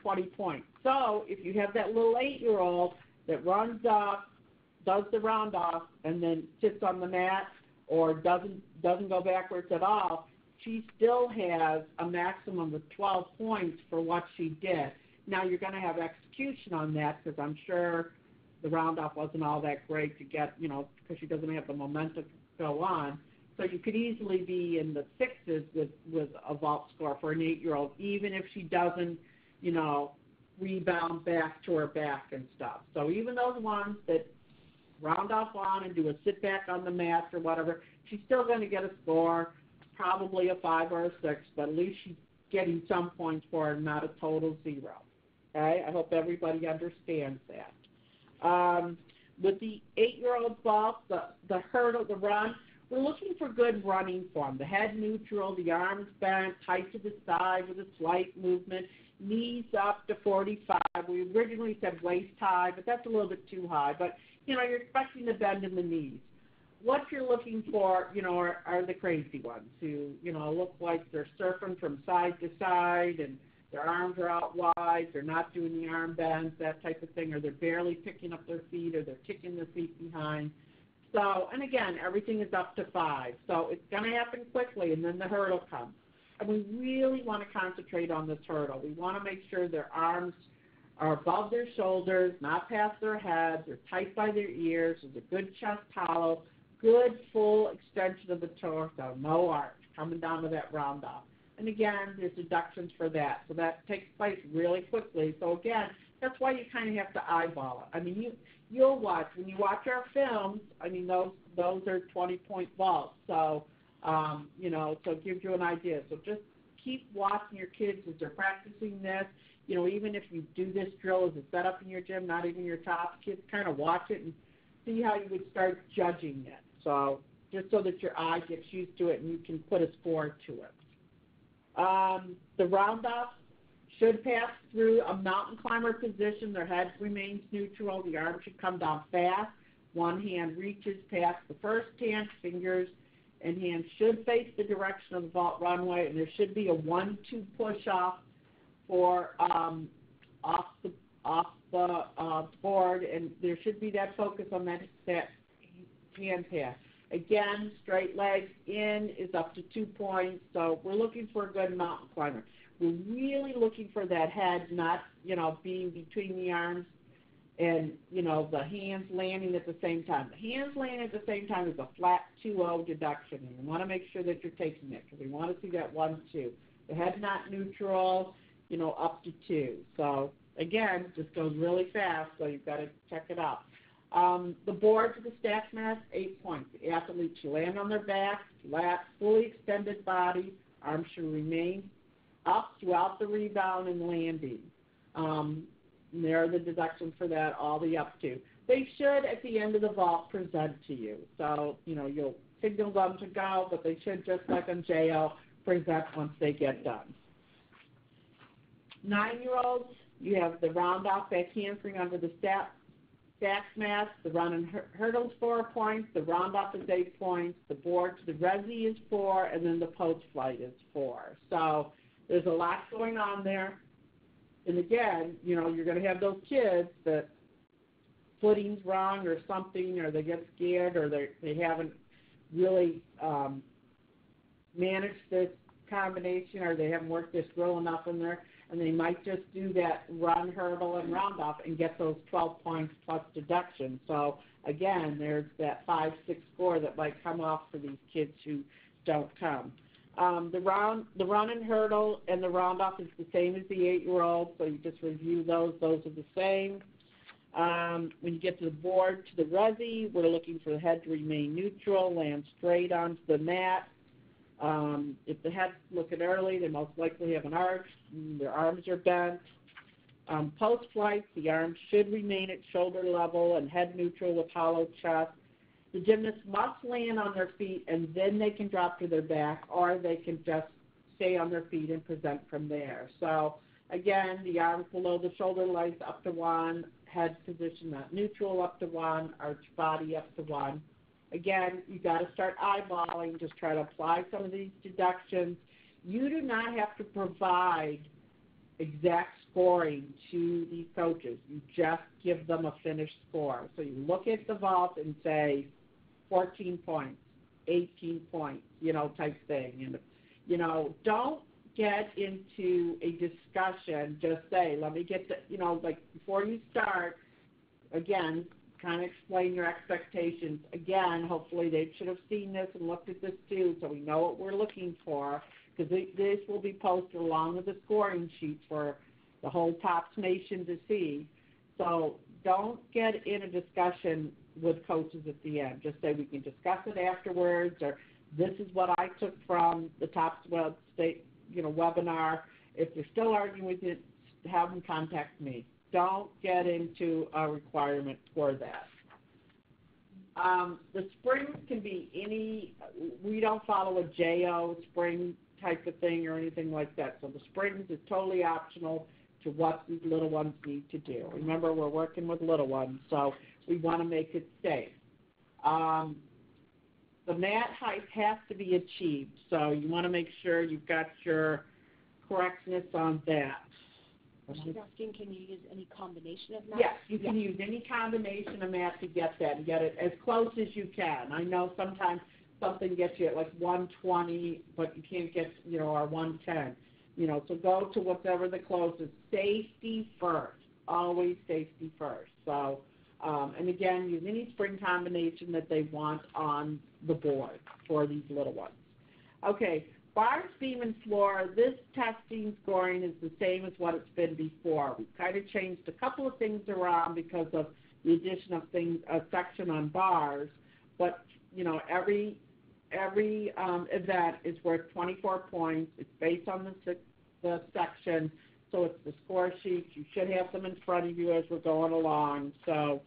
20 points. So if you have that little 8-year-old that runs up, does the round-off, and then sits on the mat, or doesn't go backwards at all, she still has a maximum of 12 points for what she did. Now you're going to have execution on that, because I'm sure the round-off wasn't all that great to get, because she doesn't have the momentum to go on. So you could easily be in the 6s with a vault score for an 8-year-old, even if she doesn't, rebound back to her back and stuff. So even those ones that round off on and do a sit back on the mat or whatever, she's still going to get a score, probably a 5 or a 6, but at least she's getting some points for it, not a total 0. Okay? I hope everybody understands that. With the 8-year-old vault, the hurdle, the run, we're looking for good running form. The head neutral, the arms bent, tight to the side with a slight movement, knees up to 45. We originally said waist high, but that's a little bit too high. But, you're expecting the bend in the knees. What you're looking for, are the crazy ones who, look like they're surfing from side to side and their arms are out wide, they're not doing the arm bends, that type of thing, or they're barely picking up their feet or they're kicking their feet behind. So, and again, everything is up to 5. So it's going to happen quickly, and then the hurdle comes. And we really want to concentrate on this hurdle. We want to make sure their arms are above their shoulders, not past their heads, they're tight by their ears, there's a good chest hollow, good full extension of the torso, no arch, coming down to that round off. And again, there's deductions for that. So that takes place really quickly. So again, that's why you kind of have to eyeball it. I mean, you'll watch, when you watch our films, I mean, those are 20-point vaults. So, so it gives you an idea. So just keep watching your kids as they're practicing this. Even if you do this drill as a setup in your gym, not even your top kids, kind of watch it and see how you would start judging it. So just so that your eye gets used to it and you can put a score to it. The round-off, should pass through a mountain climber position. Their head remains neutral. The arm should come down fast. One hand reaches past the first hand. Fingers and hands should face the direction of the vault runway, and there should be a 1-2 push-off for off the board, and there should be that focus on that hand pass. Again, straight legs in is up to 2 points, so we're looking for a good mountain climber. We're really looking for that head not, being between the arms and, the hands landing at the same time. The hands landing at the same time is a flat 2-0 deduction, and you want to make sure that you're taking it because we want to see that 1-2. The head not neutral, up to 2. So, again, just goes really fast, so you've got to check it out. The board to the stack mass, 8 points. The athlete should land on their back, flat, fully extended body. Arms should remain up throughout the rebound and landing. And there are the deductions for that, all the up to. They should, at the end of the vault, present to you. So, you'll signal them to go, but they should, just like on JO, present once they get done. 9-year-olds, you have the round-off back handspring under the stack mass. The run and hurdle is 4 points. The round-off is 8 points. The board to the resi is 4, and then the post flight is 4. So there's a lot going on there. And again, you're going to have those kids that footing's wrong or something, or they get scared, or they haven't really managed this combination, or they haven't worked this drill enough in there, and they might just do that run, hurdle, and round off and get those 12 points plus deduction. So again, there's that 5-6 score that might come off for these kids who don't come. The run and hurdle and the round off is the same as the 8-year-old, so you just review those. Those are the same. When you get to the board, to the resi, we're looking for the head to remain neutral, land straight onto the mat. If the head's looking early, they most likely have an arch. Their arms are bent. Post-flight, the arms should remain at shoulder level and head neutral with hollow chest. The gymnast must land on their feet, and then they can drop to their back, or they can just stay on their feet and present from there. So, again, the arms below the shoulder length up to 1, head position not neutral up to 1, arch body up to 1. Again, you got to start eyeballing, just try to apply some of these deductions. You do not have to provide exact scoring to these coaches. You just give them a finished score. So you look at the vault and say 14 points, 18 points, type thing. And, don't get into a discussion, just say, let me get before you start, again, kind of explain your expectations. Again, hopefully they should have seen this and looked at this too, so we know what we're looking for, because this will be posted along with the scoring sheet for the whole TOPS nation to see. So don't get in a discussion with coaches at the end. Just say we can discuss it afterwards, or this is what I took from the TOPS webinar. If they're still arguing with it, have them contact me. Don't get into a requirement for that. The springs can be any, we don't follow a JO spring type of thing or anything like that. So the springs is totally optional to what these little ones need to do. Remember, we're working with little ones, so we want to make it safe. The mat height has to be achieved, so you want to make sure you've got your correctness on that. She's asking, can you use any combination of mats? Yes, you can use any combination of mats to get that and get it as close as you can. I know sometimes something gets you at like 120, but you can't get, or 110. So go to whatever the closest. Safety first. Always safety first. So, and again, use any spring combination that they want on the board for these little ones. Okay. Bar, beam, and floor, this testing scoring is the same as what it's been before. We've kind of changed a couple of things around because of the addition of a section on bars, but, every event is worth 24 points. It's based on the section, so it's the score sheets. You should have them in front of you as we're going along. So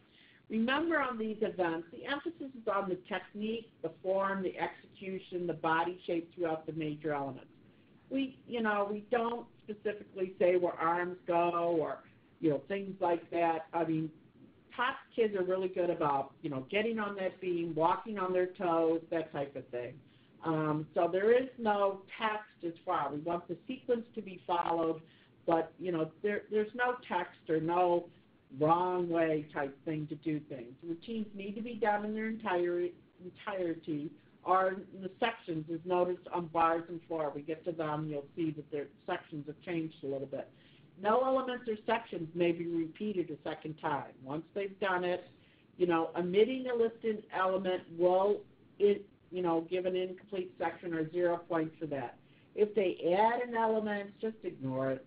remember, on these events, the emphasis is on the technique, the form, the execution, the body shape throughout the major elements. we don't specifically say where arms go or, things like that. I mean, top kids are really good about, getting on that beam, walking on their toes, that type of thing. So there is no text as far. We want the sequence to be followed, but, there's no text or no wrong way type thing to do things. Routines need to be done in their entirety, or in the sections, as noticed on bars and floor. We get to them, you'll see that their sections have changed a little bit. No elements or sections may be repeated a second time. Once they've done it, omitting a listed element will, give an incomplete section or 0 points for that. If they add an element, just ignore it.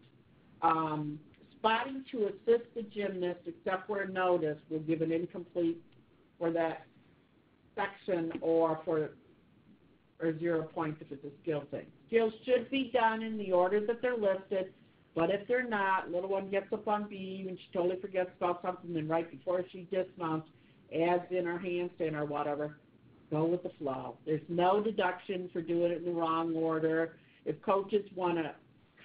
Spotting to assist the gymnast, except where noticed, will give an incomplete for that section or 0 points if it's a skill thing. Skills should be done in the order that they're listed, but if they're not, little one gets up on beam and she totally forgets about something, and right before she dismounts, adds in her handstand or whatever, go with the flow. There's no deduction for doing it in the wrong order. If coaches want to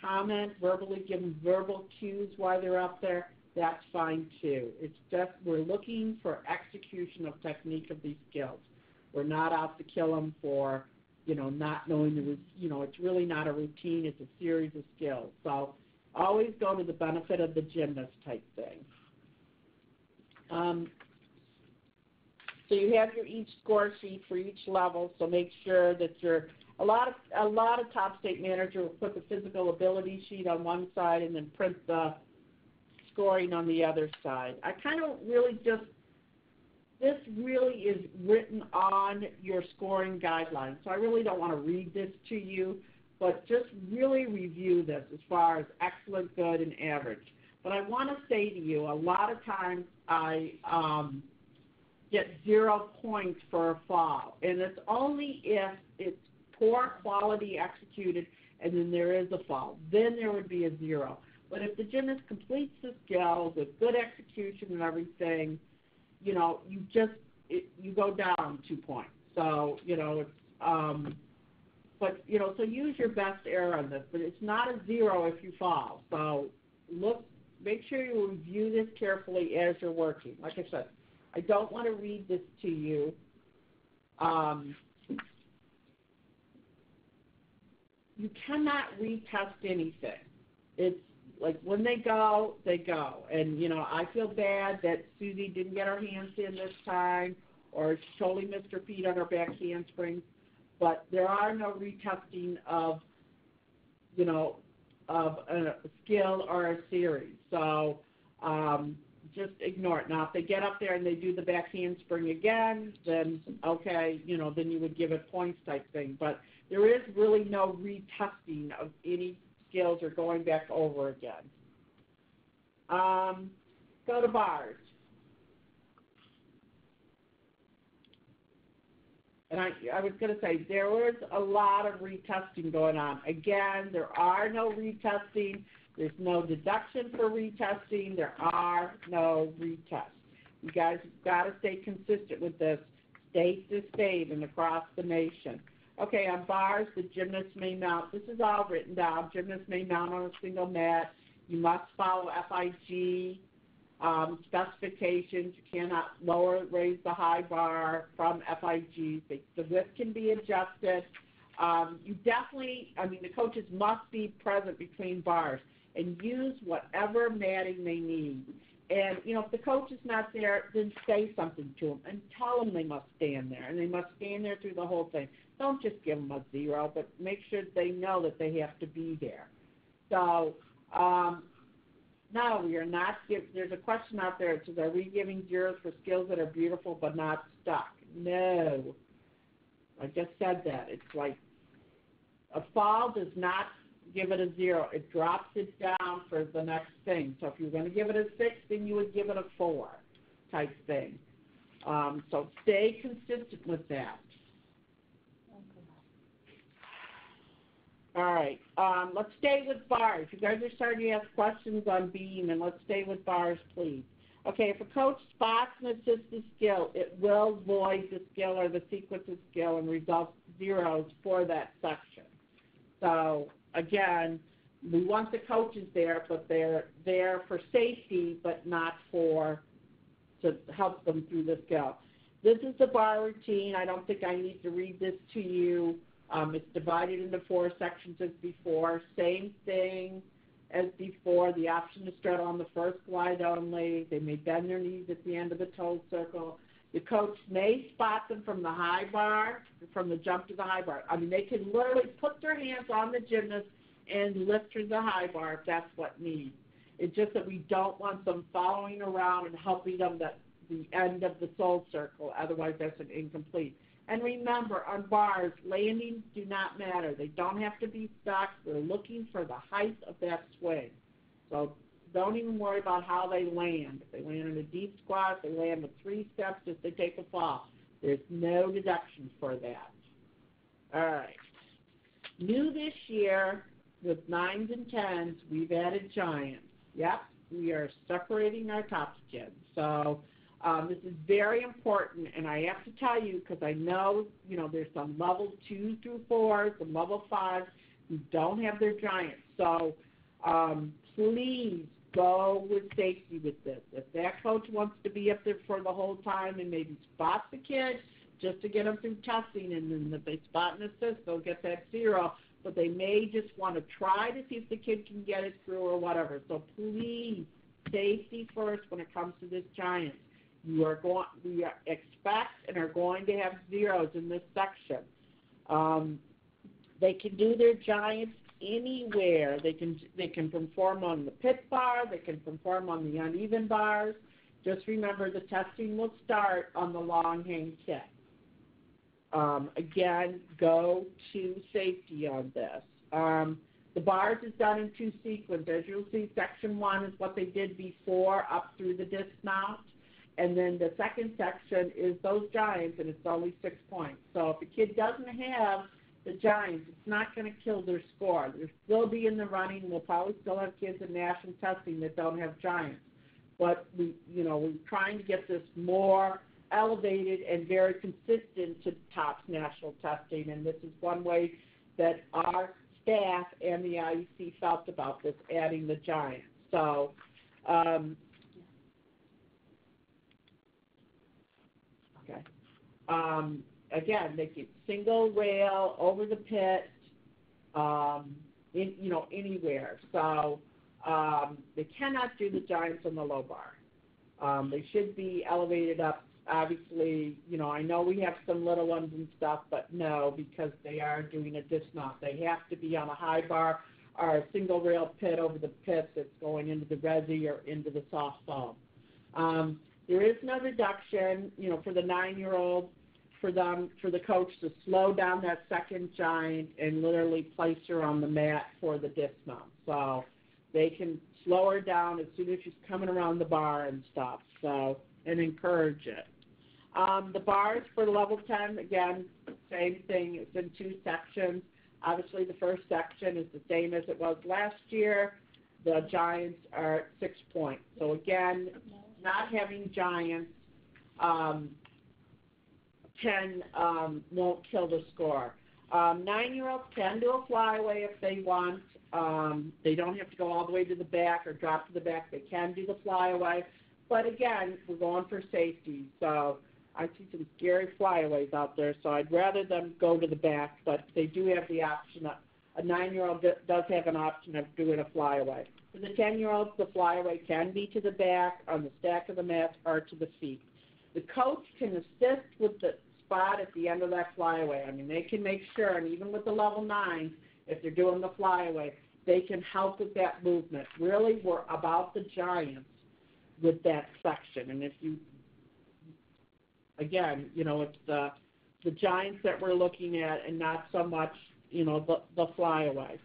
comment, verbally give them verbal cues while they're up there, that's fine too. It's just we're looking for execution of technique of these skills. We're not out to kill them for, not knowing it's really not a routine, it's a series of skills. So always go to the benefit of the gymnast type thing. So you have your each score sheet for each level, so make sure that a lot of top state managers will put the physical ability sheet on one side and then print the scoring on the other side. I kind of really this really is written on your scoring guidelines, so I really don't want to read this to you, but just really review this as far as excellent, good, and average. But I want to say to you, a lot of times I get 0 points for a fall, and it's only if it's poor quality executed and then there is a fall. Then there would be a 0. But if the gymnast completes the skill with good execution and everything, you go down 2 points. So, so use your best error on this, but it's not a 0 if you fall. So make sure you review this carefully as you're working. Like I said, I don't want to read this to you. You cannot retest anything. It's like when they go, they go. And, I feel bad that Susie didn't get her hands in this time, or she totally missed her feet on her back handspring. But there are no retesting of a skill or a series. So just ignore it. Now, if they get up there and they do the back handspring again, then, okay, then you would give it points type thing. But there is really no retesting of any skills or going back over again. Go to bars. And I was going to say, there was a lot of retesting going on. Again, there are no retesting. There's no deduction for retesting. There are no retests. You guys have got to stay consistent with this, state to state and across the nation. Okay, on bars, the gymnast may mount. This is all written down. Gymnast may mount on a single mat. You must follow FIG specifications. You cannot raise the high bar from FIG. The width can be adjusted. The coaches must be present between bars and use whatever matting they need. And, if the coach is not there, then say something to them and tell them they must stand there, and they must stand there through the whole thing. Don't just give them a 0, but make sure they know that they have to be there. So, no, we are not there's a question out there that says, are we giving 0s for skills that are beautiful but not stuck? No. I just said that. It's like a fall does not give it a 0. It drops it down for the next thing. So if you're going to give it a 6, then you would give it a 4 type thing. So stay consistent with that. All right. Let's stay with bars. You guys are starting to ask questions on beam, and let's stay with bars, please. Okay, if a coach spots and assists the skill, it will void the skill or the sequence of skill and result 0s for that section. So again, we want the coaches there, but they're there for safety, but not to help them through the skill. This is the bar routine. I don't think I need to read this to you. It's divided into 4 sections as before. Same thing as before. The option to start on the first glide only. They may bend their knees at the end of the toe circle. The coach may spot them from the high bar, from the jump to the high bar. I mean, they can literally put their hands on the gymnast and lift through the high bar if that's what needs. It's just that we don't want them following around and helping them at the end of the sole circle. Otherwise, that's an incomplete. And remember, on bars, landings do not matter. They don't have to be stuck. We're looking for the height of that swing. So don't even worry about how they land. If they land in a deep squat, if they land with 3 steps, if they take a fall. There's no deduction for that. All right. New this year, with 9s and 10s, we've added giants. Yep, we are separating our top kids. So this is very important, and I have to tell you, because I know, there's some level 2 through 4, some level 5 who don't have their giants. So please go with safety with this. If that coach wants to be up there for the whole time and maybe spot the kid just to get them through testing, and then if they spot and assist, they'll get that 0. But they may just want to try to see if the kid can get it through or whatever. So please, safety first when it comes to this giant. We expect and are going to have 0s in this section. They can do their giants anywhere. They can perform on the pit bar. They can perform on the uneven bars. Just remember, the testing will start on the long hang kick. Again, go to safety on this. The bars is done in 2 sequences. As you'll see, section 1 is what they did before up through the dismount. And then the second section is those giants, and it's only 6 points. So if a kid doesn't have the giants, it's not going to kill their score. They'll still be in the running. We'll probably still have kids in national testing that don't have giants. But we're trying to get this more elevated and very consistent to TOPS national testing, and this is one way that our staff and the IEC felt about this, adding the giants. So again, they get single rail over the pit, anywhere. So they cannot do the giants on the low bar. They should be elevated up. Obviously, I know we have some little ones and stuff, but no, because they are doing a dismount. They have to be on a high bar or a single rail pit over the pit that's going into the resi or into the soft foam. There is no reduction, for the 9-year-old, for the coach to slow down that second giant and literally place her on the mat for the dismount. So they can slow her down as soon as she's coming around the bar and stuff. So, and encourage it. The bars for level 10, again, same thing. It's in 2 sections. Obviously, the first section is the same as it was last year. The giants are at 6 points. So, again, not having giants won't kill the score. 9-year-olds can do a flyaway if they want. They don't have to go all the way to the back or drop to the back. They can do the flyaway. But, again, we're going for safety. So I see some scary flyaways out there, so I'd rather them go to the back. But they do have the option. A 9-year-old does have an option of doing a flyaway. For the 10-year-olds, the flyaway can be to the back, on the stack of the mat, or to the feet. The coach can assist with the spot at the end of that flyaway. I mean, they can make sure, and even with the level 9, if they're doing the flyaway, they can help with that movement. Really, we're about the giants with that section. And if you, again, it's the giants that we're looking at and not so much, the flyaway.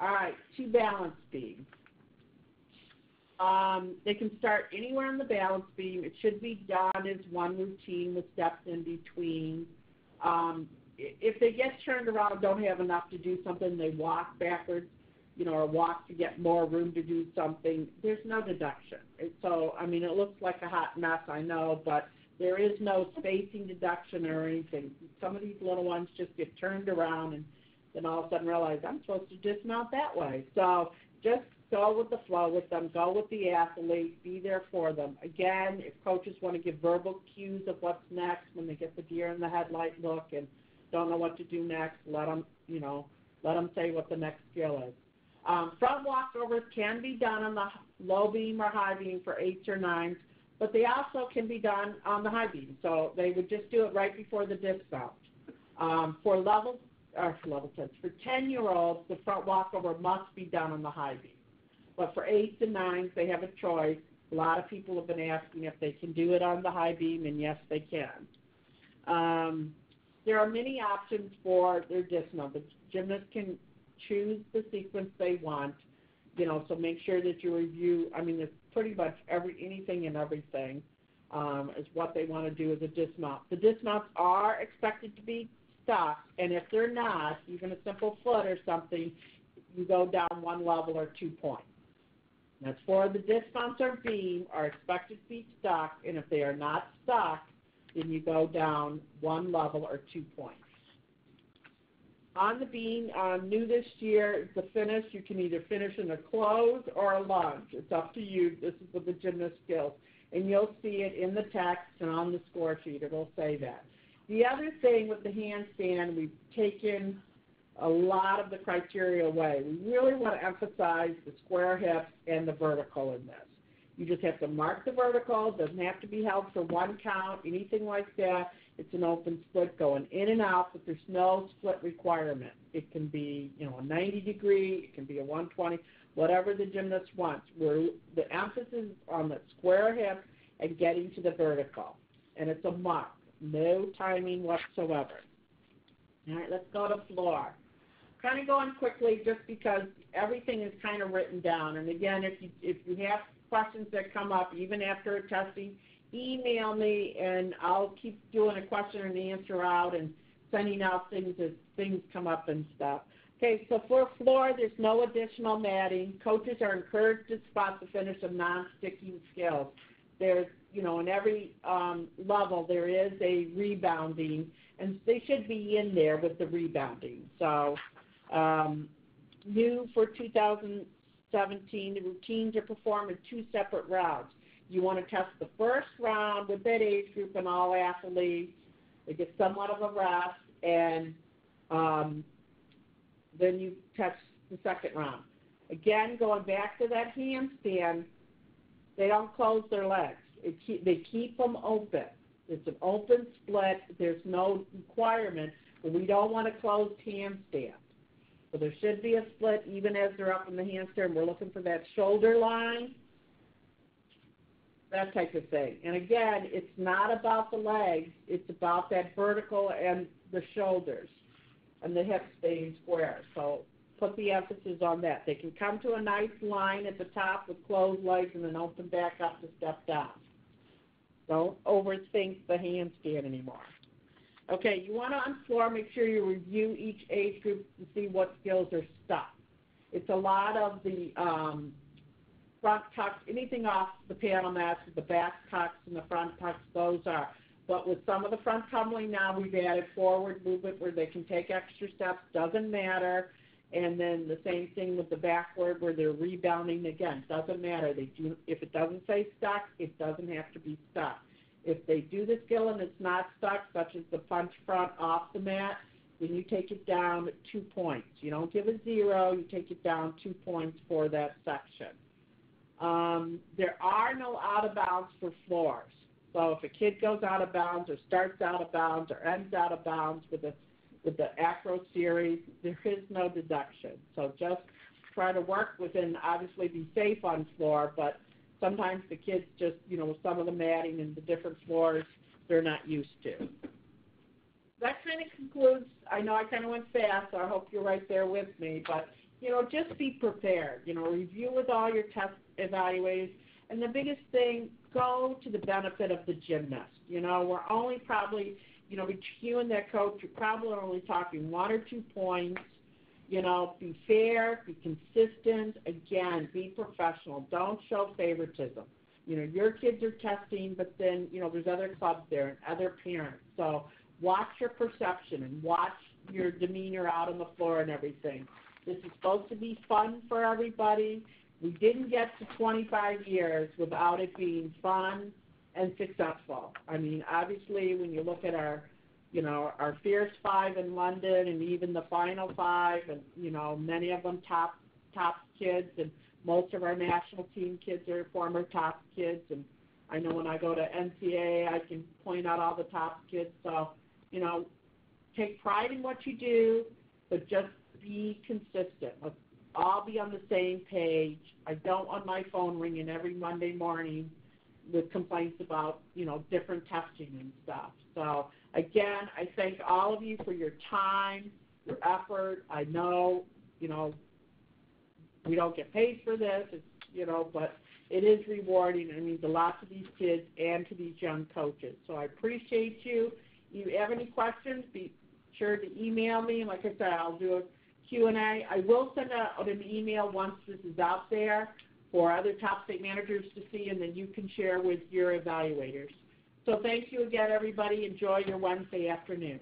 All right, 2 balance beams. They can start anywhere on the balance beam. It should be done as one routine with steps in between. If they get turned around, don't have enough to do something, they walk backwards, or walk to get more room to do something, there's no deduction. So, I mean, it looks like a hot mess, I know, but there is no spacing deduction or anything. Some of these little ones just get turned around and then all of a sudden realize I'm supposed to dismount that way. So just go with the flow with them. Go with the athlete. Be there for them. Again, if coaches want to give verbal cues of what's next when they get the deer in the headlight look and don't know what to do next, let them say what the next skill is. Front walkovers can be done on the low beam or high beam for 8s or 9s, but they also can be done on the high beam. So they would just do it right before the dismount. For 10-year-olds, the front walkover must be done on the high beam. But for 8s and 9s, they have a choice. A lot of people have been asking if they can do it on the high beam, and yes, they can. There are many options for their dismount. The gymnast can choose the sequence they want, so make sure that you review. There's pretty much anything and everything is what they want to do as a dismount. The dismounts are expected to be stuck, and if they're not, even a simple foot or something, you go down 1 level or 2 points. That's for the dismounts or beam are expected to be stuck, and if they are not stuck, then you go down 1 level or 2 points. On the beam, new this year, the finish, you can either finish in a close or a lunge. It's up to you. This is with the gymnast skills. And you'll see it in the text and on the score sheet. It will say that. The other thing with the handstand, we've taken a lot of the criteria away. We really want to emphasize the square hips and the vertical in this. You just have to mark the vertical. It doesn't have to be held for 1 count, anything like that. It's an open split going in and out, but there's no split requirement. It can be, a 90 degree, it can be a 120, whatever the gymnast wants. The emphasis is on the square hip and getting to the vertical, and it's a must. No timing whatsoever. All right, let's go to floor. Kind of going quickly just because everything is kind of written down. And again, if you have questions that come up even after a testing, email me, and I'll keep doing a question and answer out and sending out things as things come up and stuff. Okay, so for floor, there's no additional matting. Coaches are encouraged to spot the finish of non-sticking skills. There's, in every level there is a rebounding, and they should be in there with the rebounding. So new for 2017, the routines are performed in 2 separate rounds. You want to test the first round with that age group and all athletes. They get somewhat of a rest, and then you test the second round. Again, going back to that handstand, they don't close their legs. They keep them open. It's an open split. There's no requirement, but we don't want a closed handstand. So there should be a split even as they're up in the handstand. We're looking for that shoulder line, that type of thing. And again, it's not about the legs. It's about that vertical and the shoulders and the hips staying square. So put the emphasis on that. They can come to a nice line at the top with closed legs and then open back up to step down. Don't overthink the handstand anymore. Okay, you want to on floor, make sure you review each age group to see what skills are stuck. It's a lot of the front tucks, anything off the panel mats, the back tucks and the front tucks, those are. But with some of the front tumbling now, we've added forward movement where they can take extra steps, doesn't matter. And then the same thing with the backward where they're rebounding. Again, doesn't matter. If it doesn't say stuck, it doesn't have to be stuck. If they do the skill and it's not stuck, such as the punch front off the mat, then you take it down 2 points. You don't give a 0. You take it down 2 points for that section. There are no out of bounds for floors. So if a kid goes out of bounds or starts out of bounds or ends out of bounds with the acro series, there is no deduction. So just try to work within, obviously be safe on floor, but sometimes the kids just, with some of the matting and the different floors, they're not used to. That kind of concludes, I know I kind of went fast, so I hope you're right there with me, but, just be prepared. Review with all your test evaluators, and the biggest thing, go to the benefit of the gymnast. We're only probably, between you and that coach, you're probably only talking 1 or 2 points. Be fair, be consistent. Again, be professional. Don't show favoritism. Your kids are testing, but then, there's other clubs there and other parents. So watch your perception and watch your demeanor out on the floor and everything. This is supposed to be fun for everybody. We didn't get to 25 years without it being fun and successful. I mean, obviously, when you look at our Fierce Five in London and even the Final Five, and, many of them top kids, and most of our national team kids are former top kids. And I know when I go to NCAA, I can point out all the top kids. So, take pride in what you do, but just be consistent. Let's all be on the same page. I don't want my phone ringing every Monday morning with complaints about, different testing and stuff. So, again, I thank all of you for your time, your effort. I know, we don't get paid for this, but it is rewarding, and it means a lot to these kids and to these young coaches. So I appreciate you. If you have any questions, be sure to email me. And like I said, I'll do a Q&A. I will send out an email once this is out there for other top state managers to see, and then you can share with your evaluators. So thank you again, everybody. Enjoy your Wednesday afternoon.